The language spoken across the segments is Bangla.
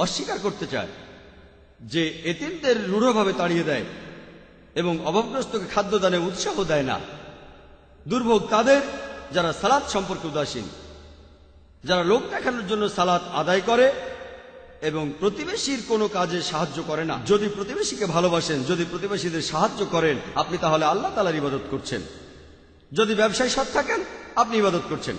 অস্বীকার করতে চায়, যে এতিমদের রূঢ়ভাবে তাড়িয়ে দেয় এবং অভাবগ্রস্তকে খাদ্যদানে উৎসাহ দেয় না। দুর্ভোগ তাদের যারা সালাত সম্পর্কে উদাসীন, যারা লোক দেখানোর জন্য সালাত আদায় করে এবং প্রতিবেশীর কোনো কাজে সাহায্য করে না। যদি প্রতিবেশীকে ভালোবাসেন, যদি প্রতিবেশীদের সাহায্য করেন, আপনি তাহলে আল্লাহ তাআলার ইবাদত করছেন। যদি ব্যবসায় সৎ থাকেন, আপনি ইবাদত করছেন।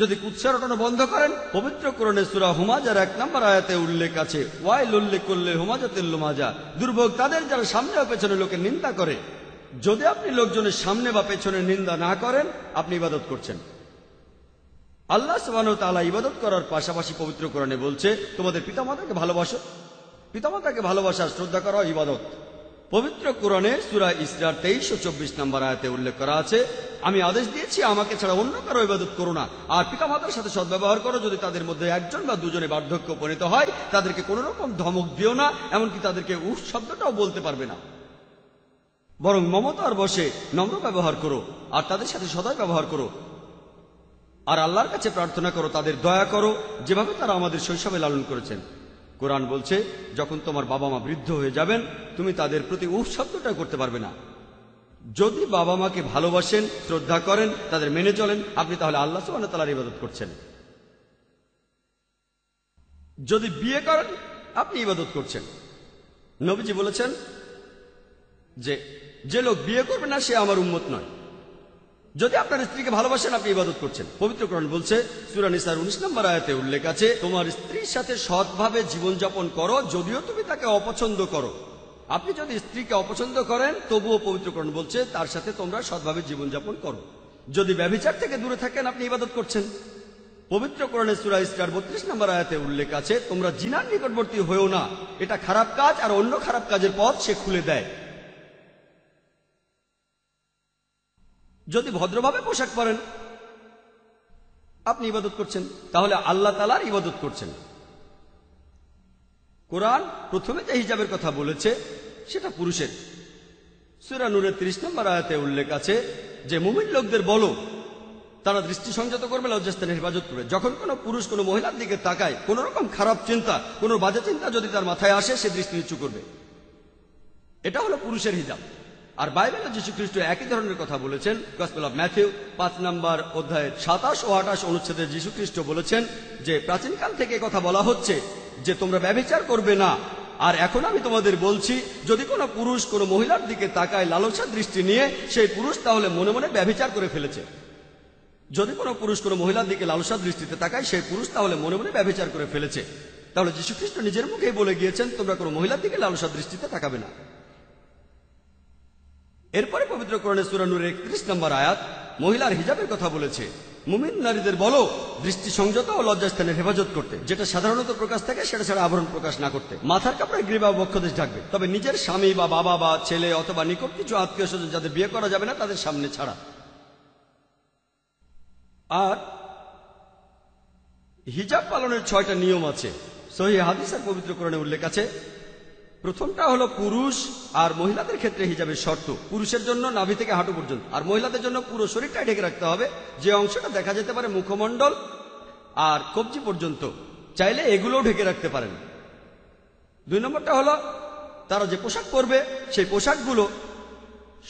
যদি কুৎসা রটানো বন্ধ করেন, পবিত্র কোরআনে সূরা হুমাজার 1 নম্বর আয়াতে উল্লেখ আছে, ওয়াইলুল লিকুল্লি হুমাজাতিল লুমাজা, দুর্ভোগ তাদের যারা সামনে ও পেছনে লোকের নিন্দা করে। যদি আপনি লোকজনের সামনে বা পেছনে নিন্দা না করেন, আপনি ইবাদত করছেন। আল্লাহ সুবহানাহু ওয়া তাআলা ইবাদত করার পাশাপাশি পবিত্র কোরআনে বলছে, তোমাদের পিতামাতাকে ভালোবাসো। পিতামাতাকে ভালোবাসা শ্রদ্ধা করা ইবাদত। পবিত্র কোরআনে সূরা ইসরার 23 ও 24 নম্বর আয়াতে উল্লেখ করা আছে, আমি আদেশ দিয়েছি আমাকে ছাড়া অন্য কারো ইবাদত করো না, আর পিতামাতার সাথে সদ্ব্যবহার করো। যদি তাদের মধ্যে একজন বা দুজনে বার্ধক্য উপনীত হয়, তাদেরকে কোনো রকম ধমক দিও না, এমনকি তাদেরকে উফ শব্দটাও বলতে পারবে না, বরং মমতার বশে নম্র ব্যবহার করো আর তাদের সাথে সদয় ব্যবহার করো। আর আল্লাহর কাছে প্রার্থনা করো তাদের দয়া করো, যেভাবে তারা আমাদের শৈশবে লালন করেছেন। কোরআন বলছে, যখন তোমার বাবা মা বৃদ্ধ হয়ে যাবেন, তুমি তাদের প্রতি উফ শব্দটা করতে পারবে না। যদি বাবা মাকে ভালোবাসেন, শ্রদ্ধা করেন, তাদের মেনে চলেন, আপনি তাহলে আল্লাহ সুবহানাহু ওয়া তাআলার ইবাদত করছেন। যদি বিয়ে করেন, আপনি ইবাদত করছেন। নবীজি বলেছেন যে লোক বিয়ে করবে না সে আমার উম্মত নয়। যদি আপনার স্ত্রীকে ভালোবাসেন, আপনি ইবাদত করছেন। পবিত্র কোরআন বলছে, সূরা নিসার 19 নম্বর আয়াতে উল্লেখ আছে, তোমার স্ত্রীর সাথে সৎভাবে জীবনযাপন করো, যদিও তুমি তাকে অপছন্দ করো। আপনি যদি স্ত্রীকে অপছন্দ করেন, তবুও পবিত্র কোরআন বলছে তার সাথে তোমরা সৎভাবে জীবনযাপন করো। যদি ব্যভিচার থেকে দূরে থাকেন, আপনি ইবাদত করছেন। পবিত্র কোরআনে সূরা ইসরার 32 নম্বর আয়াতে উল্লেখ আছে, তোমরা জিনার নিকটবর্তী হয়েও না, এটা খারাপ কাজ, আর অন্য খারাপ কাজের পথ সে খুলে দেয়। যদি ভদ্রভাবে পোশাক পরেন, আপনি ইবাদত করছেন, তাহলে আল্লাহ তাআলার ইবাদত করছেন। কোরআন প্রথমে যে হিজাবের কথা বলেছে সেটা পুরুষের। সূরা নূরের 30 নম্বর আয়াতে উল্লেখ আছে যে মুমিন লোকদের বলো তারা দৃষ্টি সংযত করবে, লজ্জাস্থানের হেফাজত করবে। যখন কোনো পুরুষ কোনো মহিলার দিকে তাকায়, কোন রকম খারাপ চিন্তা, কোনো বাজে চিন্তা যদি তার মাথায় আসে, সে দৃষ্টি নিচু করবে। এটা হলো পুরুষের হিজাব। আর বাইবেলে যীশু খ্রিস্ট একই ধরনের কথা বলেছেন। গসপেল অফ ম্যাথিউ 5 নম্বর অধ্যায়ের 27 ও 28 অনুচ্ছেদে যীশু খ্রিস্ট বলেছেন যে প্রাচীনকাল থেকে কথা বলা হচ্ছে যে তোমরা ব্যভিচার করবে না, আর এখন আমি তোমাদের বলছি, যদি কোনো পুরুষ কোনো মহিলার দিকে তাকায় লালসা দৃষ্টি নিয়ে, সেই পুরুষ তাহলে মনে মনে ব্যভিচার করে ফেলেছে। যদি কোনো পুরুষ কোনো মহিলার দিকে লালসা দৃষ্টিতে তাকায়, সেই পুরুষ তাহলে মনে মনে ব্যভিচার করে ফেলেছে। তাহলে যীশু খ্রিস্ট নিজের মুখেই বলে গিয়েছেন, তোমরা কোনো মহিলার দিকে লালসা দৃষ্টিতে তাকাবে না। এরপরে পবিত্র কোরআনে সূরা নূরের 31 নম্বর আয়াত মহিলার হিজাবের কথা বলেছে। মুমিন নারীদের বলো দৃষ্টি সংযত ও লজ্জাস্থানের হেফাজত করতে, যেটা সাধারণত প্রকাশ থাকে সেটা ছাড়া আবরণ প্রকাশ না করতে। মাথার কাপড়ে গ্রীবা ও বক্ষদেশ ঢাকবে, তবে নিজের স্বামী বা বাবা বা ছেলে অথবা নিকট কিছু আত্মীয় স্বজন যাদের বিয়ে করা যাবে না, তাদের সামনে ছাড়া। আর হিজাব পালনের 6টা নিয়ম আছে। সহিহ হাদিস আর পবিত্র কোরআনে উল্লেখ আছে। প্রথমটা হলো পুরুষ আর মহিলাদের ক্ষেত্রে হিজাবের শর্ত। পুরুষের জন্য নাভি থেকে হাঁটু পর্যন্ত, আর মহিলাদের জন্য পুরো শরীরটাই ঢেকে রাখতে হবে। যে অংশটা দেখা যেতে পারে মুখমণ্ডল আর কবজি পর্যন্ত, চাইলে এগুলোও ঢেকে রাখতে পারেন। 2 নম্বরটা হলো তারা যে পোশাক পরবে সেই পোশাকগুলো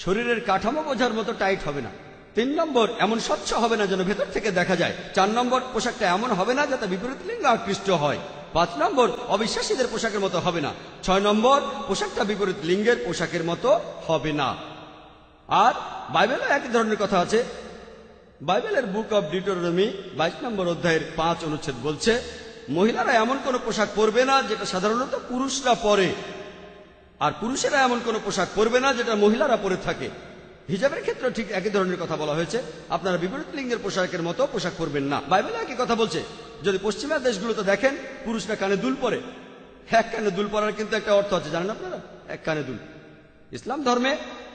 শরীরের কাঠামো বোঝার মতো টাইট হবে না। 3 নম্বর, এমন স্বচ্ছ হবে না যেন ভেতর থেকে দেখা যায়। 4 নম্বর, পোশাকটা এমন হবে না যাতে বিপরীত লিঙ্গ আকৃষ্ট হয়। 5 নম্বর, অবিশ্বাসীদের পোশাকের মতো হবে না। 6 নম্বর, পোশাকটা বিপরীত লিঙ্গের পোশাকের মতো হবে না। আর বাইবেলে একই ধরনের কথা আছে। বাইবেলের বুক অব ডিউটেরোনমি 22 নম্বর অধ্যায়ের 5 অনুচ্ছেদ বলছে, মহিলারা এমন কোন পোশাক পরবে না যেটা সাধারণত পুরুষরা পরে, আর পুরুষেরা এমন কোন পোশাক পরবে না যেটা মহিলারা পরে থাকে। হিজাবের ক্ষেত্রে ঠিক একই ধরনের কথা বলা হয়েছে। আপনারা বিপরীত লিঙ্গের পোশাকের মতো পোশাক পরবেন না। বাইবেলে একই কথা বলছে। যদি পশ্চিমা দেশগুলোতে দেখেন, পুরুষরা কানে দুল পরে। এক কানে দুল পরার কিন্তু একটা অর্থ আছে, জানেন আপনারা? এক কানে দুল। ইসলাম ধর্মে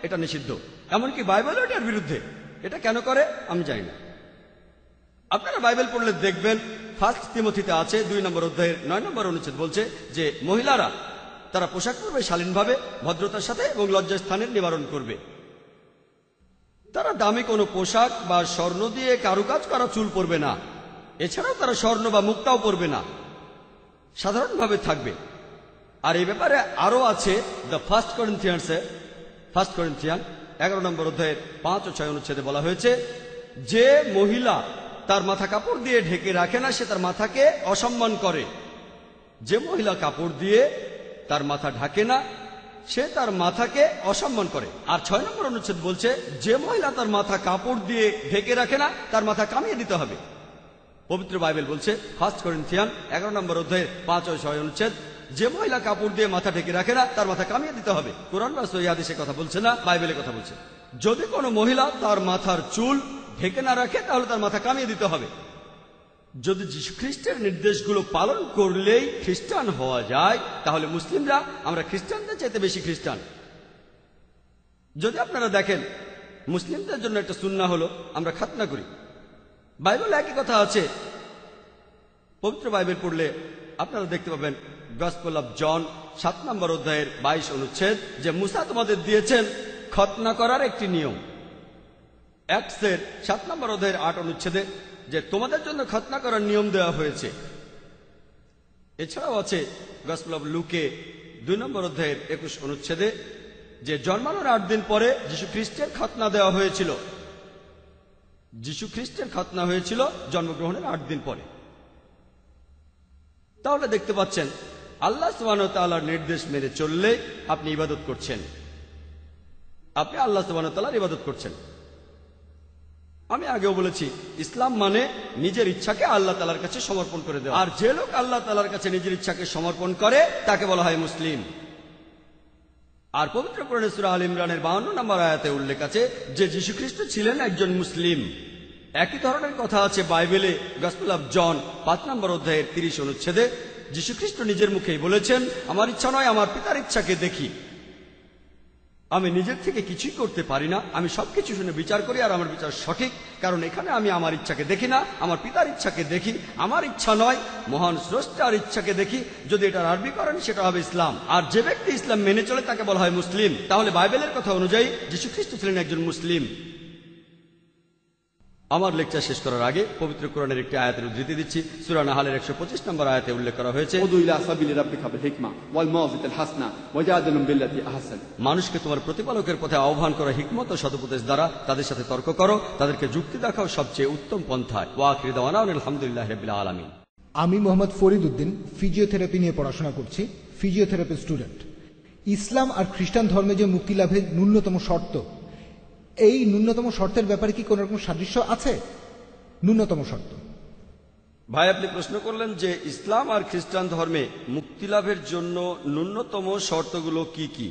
এটা নিষিদ্ধ, এমনকি বাইবেলও এটার বিরুদ্ধে। এটা কেন করে আমি জানি না। আপনারা বাইবেল পড়লে দেখবেন 1 তিমথিতে আছে 2 নম্বর অধ্যায়ের 9 নম্বর অনুচ্ছেদ বলছে যে মহিলারা তারা পোশাক পরবে শালীনভাবে, ভদ্রতার সাথে এবং লজ্জাস্থানের নিবারণ করবে। তারা দামি কোনো পোশাক বা স্বর্ণ দিয়ে কারুকাজ করা চুল পরবে না। এছাড়াও তারা স্বর্ণ বা মুক্তাও পরবে না। সাধারণভাবে থাকবে। আর এই ব্যাপারে আরো আছে দ্য ফার্স্ট করিন্থিয়ান 11 নম্বর অধ্যায়ের 5 ও 6 অনুচ্ছেদে বলা হয়েছে, যে মহিলা তার মাথা কাপড় দিয়ে ঢেকে রাখে না সে তার মাথাকে অসম্মান করে। যে মহিলা কাপড় দিয়ে তার মাথা ঢাকে না সে তার মাথাকে অসম্মান করে। আর 6 নম্বর অনুচ্ছেদ বলছে, যে মহিলা তার মাথা কাপড় দিয়ে ঢেকে রাখে না তার মাথা কামিয়ে দিতে হবে। পবিত্র বাইবেল বলছে, ফার্স্ট করিন্থিয়ান 11 নম্বর অধ্যায়ের 5 ও 6 অনুচ্ছেদ, যে মহিলা কাপড় দিয়ে মাথা ঢেকে রাখে না তার মাথা কামিয়ে দিতে হবে। কোরআন বা সহিহ হাদিসে কথা বলছে না, বাইবেলে কথা বলছে। যদি কোনো মহিলা তার মাথার চুল ঢেকে না রাখে তাহলে তার মাথা কামিয়ে দিতে হবে। যদি যীশু খ্রিস্টের নির্দেশগুলো পালন করলেই খ্রিস্টান হওয়া যায়, তাহলে মুসলিমরা আমরা খ্রিস্টানদের চাইতে বেশি খ্রিস্টান। যদি আপনারা দেখেন, মুসলিমদের জন্য একটা সুন্নাহ হলো আমরা খাতনা করি। বাইবেলে একই কথা আছে। পবিত্র বাইবেল পড়লে আপনারা দেখতে পাবেন গসপেল অফ জন 7 নম্বর অধ্যায়ের 22 অনুচ্ছেদ, যে মুসা তোমাদের দিয়েছেন খতনা করার একটি নিয়ম। অ্যাক্টসের 7 নম্বর অধ্যায়ের 8 অনুচ্ছেদে যে তোমাদের জন্য খতনা করার নিয়ম দেওয়া হয়েছে। এছাড়াও আছে গসপেল অফ লুকে 2 নম্বর অধ্যায়ের 21 অনুচ্ছেদে যে জন্মানোর 8 দিন পরে যীশু খ্রিস্টের খতনা দেওয়া হয়েছিল। যীশু খ্রিস্টের খতনা হয়েছিল জন্মগ্রহণের 8 দিন পরে। তাহলে দেখতে পাচ্ছেন আল্লাহ সুবহানাহু ওয়া তাআলার নির্দেশ মেনে চললে আপনি ইবাদত করছেন, আপনি আল্লাহ সুবহানাহু ওয়া তাআলার ইবাদত করছেন। আমি আগেও বলেছি, ইসলাম মানে নিজের ইচ্ছাকে আল্লাহ তাআলার কাছে সমর্পণ করে দেওয়া। আর যে লোক আল্লাহ তাআলার কাছে নিজের ইচ্ছাকে সমর্পণ করে তাকে বলা হয় মুসলিম। আর পবিত্র কোরআনে সূরা আল ইমরানের 52 নম্বর আয়াতে উল্লেখ আছে যে যীশু খ্রিস্ট ছিলেন একজন মুসলিম। একই ধরনের কথা আছে বাইবেলে গসপেল অফ জন 5 নম্বর অধ্যায়ের 30 অনুচ্ছেদে। যীশু খ্রিস্ট নিজের মুখেই বলেছেন, আমার ইচ্ছা নয়, আমার পিতার ইচ্ছাকে দেখি। আমি নিজের থেকে কিছুই করতে পারি না, আমি সবকিছু শুনে বিচার করি, আর আমার বিচার সঠিক, কারণ এখানে আমি আমার ইচ্ছাকে দেখি না, আমার পিতার ইচ্ছাকে দেখি। আমার ইচ্ছা নয়, মহান স্রষ্টার ইচ্ছাকে দেখি। যদি এটার আরবি করেন সেটা হবে ইসলাম। আর যে ব্যক্তি ইসলাম মেনে চলে তাকে বলা হয় মুসলিম। তাহলে বাইবেলের কথা অনুযায়ী যীশু খ্রিস্ট ছিলেন একজন মুসলিম। আমার লেকচার শেষ করার আগে পবিত্র কোরআনের একটি আয়াতের উদ্ধৃতি দিচ্ছি। সূরা নাহলের 125 নম্বর আয়াতে উল্লেখ করা হয়েছে, মানুষকে তোমার প্রতিপালকের পথে আহ্বান করা হিকমত ও সদুপদেশ দ্বারা, তাদের সাথে তর্ক করো, তাদেরকে যুক্তি দেখাও সবচেয়ে উত্তম পন্থায়। ওয়া আখিরু দাওয়ানা আলহামদুলিল্লাহি রাব্বিল আলামিন। আমি মোহাম্মদ ফরিদ উদ্দিন ফিজিওথেরাপি নিয়ে পড়াশোনা করছি, ফিজিওথেরাপি স্টুডেন্ট। ইসলাম আর খ্রিস্টান ধর্মে যে মুক্তি লাভের ন্যূনতম শর্ত, এই ন্যূনতম শর্তের ব্যাপারে কি কোন রকম সাদৃশ্য আছে? ন্যূনতম শর্ত ভাই, আপনি প্রশ্ন করলেন যে ইসলাম আর খ্রিস্টান ধর্মে মুক্তি লাভের জন্য ন্যূনতম শর্তগুলো কি কি।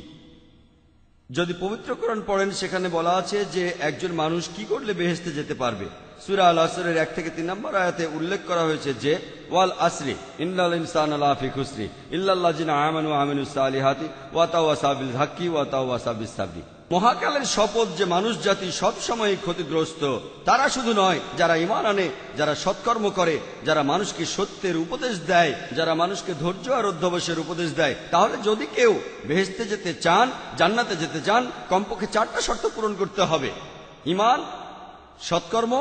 যদি পবিত্র কোরআন পড়েন সেখানে বলা আছে যে একজন মানুষ কি করলে বেহেশতে যেতে পারবে। সূরা আল আসরের 1 থেকে 3 নম্বর আয়াতে উল্লেখ করা হয়েছে যে ওয়াল আসরি ইন্নাল ইনসানা লাফি খুসরি ইল্লাল্লাযিনা আমানু ওয়া আমিলুস সালিহাতি ওয়া তাওয়াসাউ বিল হাক্কি ওয়া তাওয়াসাউ বিস সাবরি। মহাকালের শপথ যে মানুষ জাতি সব সময় ক্ষতিগ্রস্ত। তারা শুধু নয়, যারা ঈমান আনে, যারা সৎকর্ম করে, যারা মানুষকে সত্যের উপদেশ দেয়, যারা মানুষকে ধৈর্য আর অধ্যবসায়ের উপদেশ দেয়। তাহলে যদি কেউ বেহেশতে যেতে চান, জান্নাতে যেতে চান, কমপক্ষে 4টা শর্ত পূরণ করতে হবে: ঈমান, সৎকর্ম,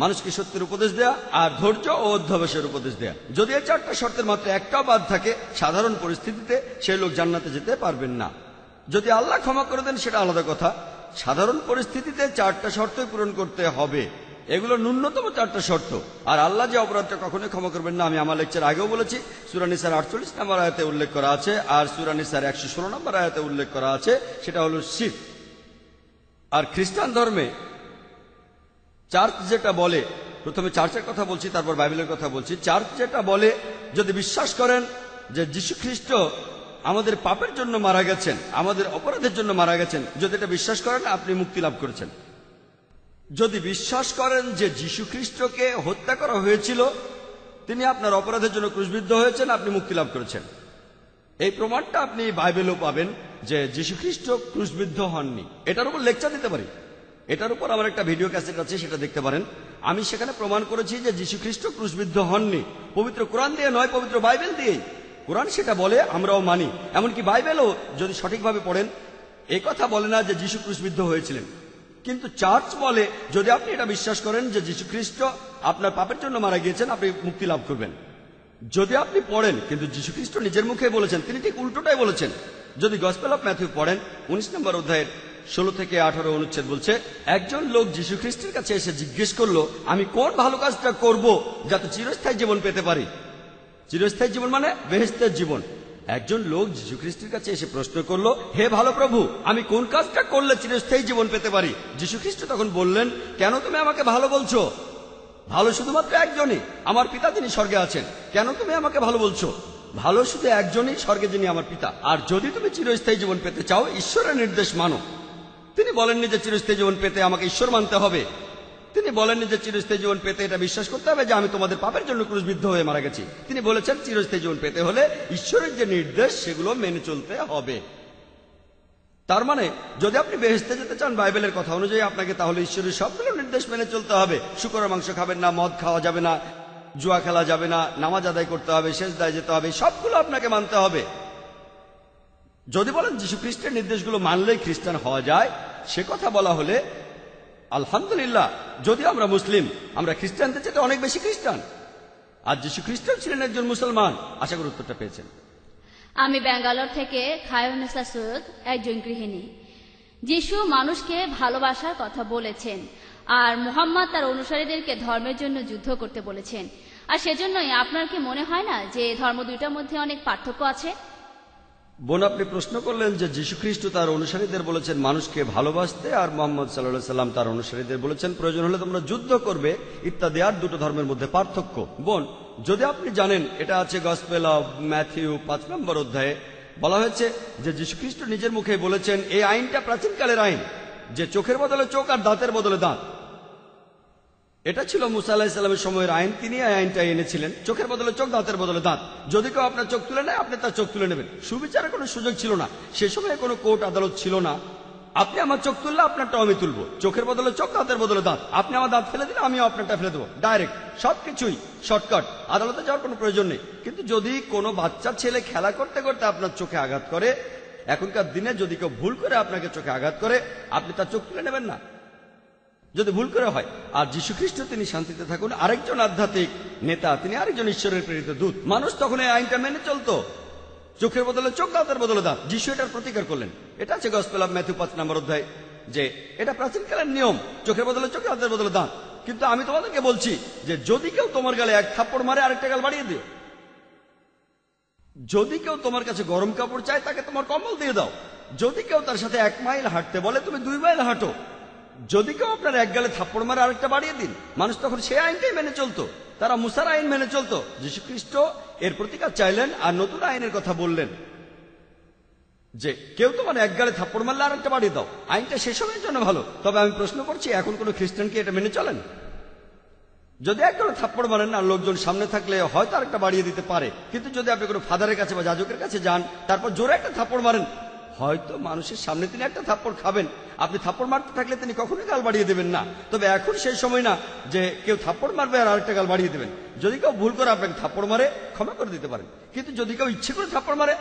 মানুষকে সত্যের উপদেশ দেয়া, আর ধৈর্য ও অধ্যবসায়ের উপদেশ দেয়া। যদি এই 4টা শর্তের মাত্র একটাও বাদ থাকে, সাধারণ পরিস্থিতিতে সেই লোক জান্নাতে যেতে পারবেন না। যদি আল্লাহ ক্ষমা করে দেন সেটা আলাদা কথা। সাধারণ পরিস্থিতিতে 4টা শর্তই পূরণ করতে হবে। এগুলো ন্যূনতম 4টা শর্ত। আর আল্লাহ যে অপরাধটা কখনোই ক্ষমা করবেন না, আমি আমার লেকচার আগেও বলেছি। সূরা নিসার 48 নম্বর আয়াতে উল্লেখ করা আছে, আর সূরা নিসার 116 নম্বর আয়াতে উল্লেখ করা আছে, সেটা হলো শিরক। আর খ্রিস্টান ধর্মে চার্চ যেটা বলে, প্রথমে চার্চের কথা বলছি, তারপর বাইবেলের কথা বলছি। চার্চ যেটা বলে, যদি বিশ্বাস করেন যে যীশু খ্রিস্ট আমাদের পাপের জন্য মারা গেছেন, আমাদের অপরাধের জন্য মারা গেছেন, যদি এটা বিশ্বাস করেন আপনি মুক্তি লাভ করেছেন। যদি বিশ্বাস করেন যে যীশু খ্রিস্টকে হত্যা করা হয়েছিল, তিনি আপনার অপরাধের জন্য ক্রুশবিদ্ধ হয়েছেন, আপনি মুক্তি লাভ করেছেন। এই প্রমাণটা আপনি বাইবেলেও পাবেন যে যীশু খ্রিস্ট ক্রুশবিদ্ধ হননি। এটার উপর লেকচার দিতে পারি। এটার উপর আমার একটা ভিডিও ক্যাসেট আছে, সেটা দেখতে পারেন। আমি সেখানে প্রমাণ করেছি যে যীশু খ্রিস্ট ক্রুশবিদ্ধ হননি। পবিত্র কোরআন দিয়ে নয়, পবিত্র বাইবেল দিয়েই। কোরআন সেটা বলে, আমরাও মানি। এমনকি বাইবেলও যদি সঠিকভাবে পড়েন, এই কথা বলে না যে যীশু ক্রুশবিদ্ধ হয়েছিলেন। কিন্তু চার্চ বলে, যদি আপনি এটা বিশ্বাস করেন যে যীশু খ্রিস্ট আপনার পাপের জন্য মারা গিয়েছেন, আপনি মুক্তি লাভ করবেন। যদি আপনি পড়েন, কিন্তু যীশুখ্রিস্ট নিজের মুখে বলেছেন, তিনি ঠিক উল্টোটাই বলেছেন। যদি গসপেল অফ ম্যাথিউ পড়েন 19 নম্বর অধ্যায়ের 16 থেকে 18 অনুচ্ছেদ বলছে, একজন লোক যীশুখ্রিস্টের কাছে এসে জিজ্ঞেস করলো, আমি কোন ভালো কাজটা করব যাতে চিরস্থায়ী জীবন পেতে পারি। চিরস্থায়ী জীবন মানে বেহেশতের জীবন। একজন লোক যীশুখ্রিস্টের কাছে এসে প্রশ্ন করলো, হে ভালো প্রভু, আমি কোন কাজটা করলে চিরস্থায়ী জীবন পেতে পারি? যীশুখ্রিস্ট তখন বললেন, কেন তুমি আমাকে ভালো বলছো? ভালো শুধুমাত্র একজনই, আমার পিতা যিনি স্বর্গে আছেন। কেন তুমি আমাকে ভালো বলছো? ভালো শুধু একজনই, স্বর্গে যিনি আমার পিতা। আর যদি তুমি চিরস্থায়ী জীবন পেতে চাও, ঈশ্বরের নির্দেশ মানো। তিনি বলেননি যে চিরস্থায়ী জীবন পেতে আমাকে ঈশ্বর মানতে হবে। তিনি বলেননি যে চিরস্থায়ী জীবন পেতে এটা বিশ্বাস করতে হবে যে আমি তোমাদের পাপের জন্য ক্রুশবিদ্ধ হয়ে মারা গেছি। তিনি বলেছেন চিরস্থায়ী জীবন পেতে হলে ঈশ্বরের যে নির্দেশ সেগুলো মেনে চলতে হবে। তার মানে যদি আপনি বেহেশতে যেতে চান বাইবেলের কথা অনুযায়ী, আপনাকে তাহলে ঈশ্বরের সবগুলো নির্দেশ মেনে চলতে হবে। শুকরের মাংস খাবেন না, মদ খাওয়া যাবে না, জুয়া খেলা যাবে না, নামাজ আদায় করতে হবে, সেজদায় যেতে হবে, সবগুলো আপনাকে মানতে হবে। যদি বলেন যীশু খ্রিস্টের নির্দেশগুলো মানলেই খ্রিস্টান হওয়া যায়, সে কথা বলা হলে আলহামদুলিল্লাহ, যদি আমরা মুসলিম, আমরা খ্রিস্টানদের চেয়ে অনেক বেশি খ্রিস্টান। আর যীশু খ্রিস্ট ছিলেন একজন মুসলমান। আশা করি উত্তরটা পেয়েছেন। আমি ব্যাঙ্গালোর থেকে খায়রুন্নেসা সৈয়দ, একজন গৃহিণী। যিশু মানুষকে ভালোবাসার কথা বলেছেন, আর মুহাম্মদ তার অনুসারীদেরকে ধর্মের জন্য যুদ্ধ করতে বলেছেন। আর সেজন্যই আপনার কি মনে হয় না যে ধর্ম দুইটার মধ্যে অনেক পার্থক্য আছে? বোন, আপনি প্রশ্ন করলেন যে যীশু খ্রিস্ট তার অনুসারীদের বলেছেন মানুষকে ভালোবাসতে, আর মুহাম্মদ সাল্লাল্লাহু আলাইহি সাল্লাম তার অনুসারীদের বলেছেন প্রয়োজন হলে তোমরা যুদ্ধ করবে ইত্যাদি। আর দুটো ধর্মের মধ্যে পার্থক্য, বোন, যদি আপনি জানেন, এটা আছে গসপেল অফ ম্যাথিউ 5 নম্বর অধ্যায়ে বলা হয়েছে যে যীশু খ্রিস্ট নিজের মুখে বলেছেন এই আইনটা প্রাচীনকালের আইন, যে চোখের বদলে চোখ আর দাঁতের বদলে দাঁত। এটা ছিল মুসা আলাইহিস সালামের সময়ের আইন। তিনি এই আইনটা এনেছিলেন, চোখের বদলে চোখ, দাঁতের বদলে দাঁত। যদি কেউ আপনার চোখ তুলে নেয়, আপনি তার চোখ তুলে নেবেন। সুবিচারের কোনো সুযোগ ছিল না, সে সময় কোনো কোর্ট আদালত ছিল না। আপনি আমার চোখ তুললে আপনারটাও আমি তুলবো, চোখের বদলে চোখ, দাঁতের বদলে দাঁত। আপনি আমার দাঁত ফেলে দিলে আমিও আপনারটা ফেলে দেবো, ডাইরেক্ট, সবকিছুই শর্টকাট, আদালতে যাওয়ার কোনো প্রয়োজন নেই। কিন্তু যদি কোনো বাচ্চা ছেলে খেলা করতে করতে আপনার চোখে আঘাত করে, এখনকার দিনে যদি কেউ ভুল করে আপনাকে চোখে আঘাত করে, আপনি তার চোখ তুলে নেবেন না, যদি ভুল করে হয়। আর যীশু খ্রিস্ট তিনি শান্তিতে থাকুন, আরেকজন আধ্যাত্মিক নেতা, তিনি আরেকজন ঈশ্বরের প্রেরিত দূত। মানুষ তখন এই আইনটা মেনে চলতো, চোখের বদলে চোখ, দাঁতের বদলে দাঁত। যিশু এটার প্রতিকার করলেন। এটা আছে গসপেল অফ ম্যাথিউ 5 নম্বর অধ্যায়, যে এটা প্রাচীনকালের নিয়ম, চোখের বদলে চোখ, দাঁতের বদলে দাঁত। কিন্তু আমি তোমাদেরকে বলছি যে যদি কেউ তোমার গালে এক থাপ্পড় মারে, আরেকটা গাল বাড়িয়ে দিও। যদি কেউ তোমার কাছে গরম কাপড় চায়, তাকে তোমার কম্বল দিয়ে দাও। যদি কেউ তার সাথে 1 মাইল হাঁটতে বলে, তুমি 2 মাইল হাঁটো। যদি কেউ আপনার এক গালে থাপ্পড় মারে, আরেকটা বাড়িয়ে দিন। মানুষ তখন সেই আইনটাই মেনে চলতো, তারা মুসার আইন মেনে চলতো। যীশু খ্রিস্ট এর প্রতিকার চাইলেন আর নতুন আইনের কথা বললেন, যে কেউ তোমার এক গালে থাপ্পড় মারলে আরেকটা বাড়িয়ে দাও। আইনটা সে সময়ের জন্য ভালো। তবে আমি প্রশ্ন করছি, এখন কোন খ্রিস্টান কি এটা মেনে চলেন? যদি এক গালে থাপ্পড় মারেন আর লোকজন সামনে থাকলে হয়তো আরেকটা বাড়িয়ে দিতে পারে, কিন্তু যদি আপনি কোনো ফাদারের কাছে বা যাজকের কাছে যান, তারপর জোরে একটা থাপ্পড় মারেন, হয়তো মানুষের সামনে তিনি একটা থাপ্পড় খাবেন। আপনি থাপ্পড় মারতে থাকলে তিনি কখনোই গাল বাড়িয়ে দেবেন না। তবে এখন সেই সময় না যে কেউ থাপ্পড় মারবে আর আরেকটা গাল বাড়িয়ে দেবেন। যদি কেউ ভুল করে আপনাকে থাপ্পড় মারে, ক্ষমা করে দিতে পারেন। কিন্তু যদি কেউ ইচ্ছে করে থাপ্পড় মারে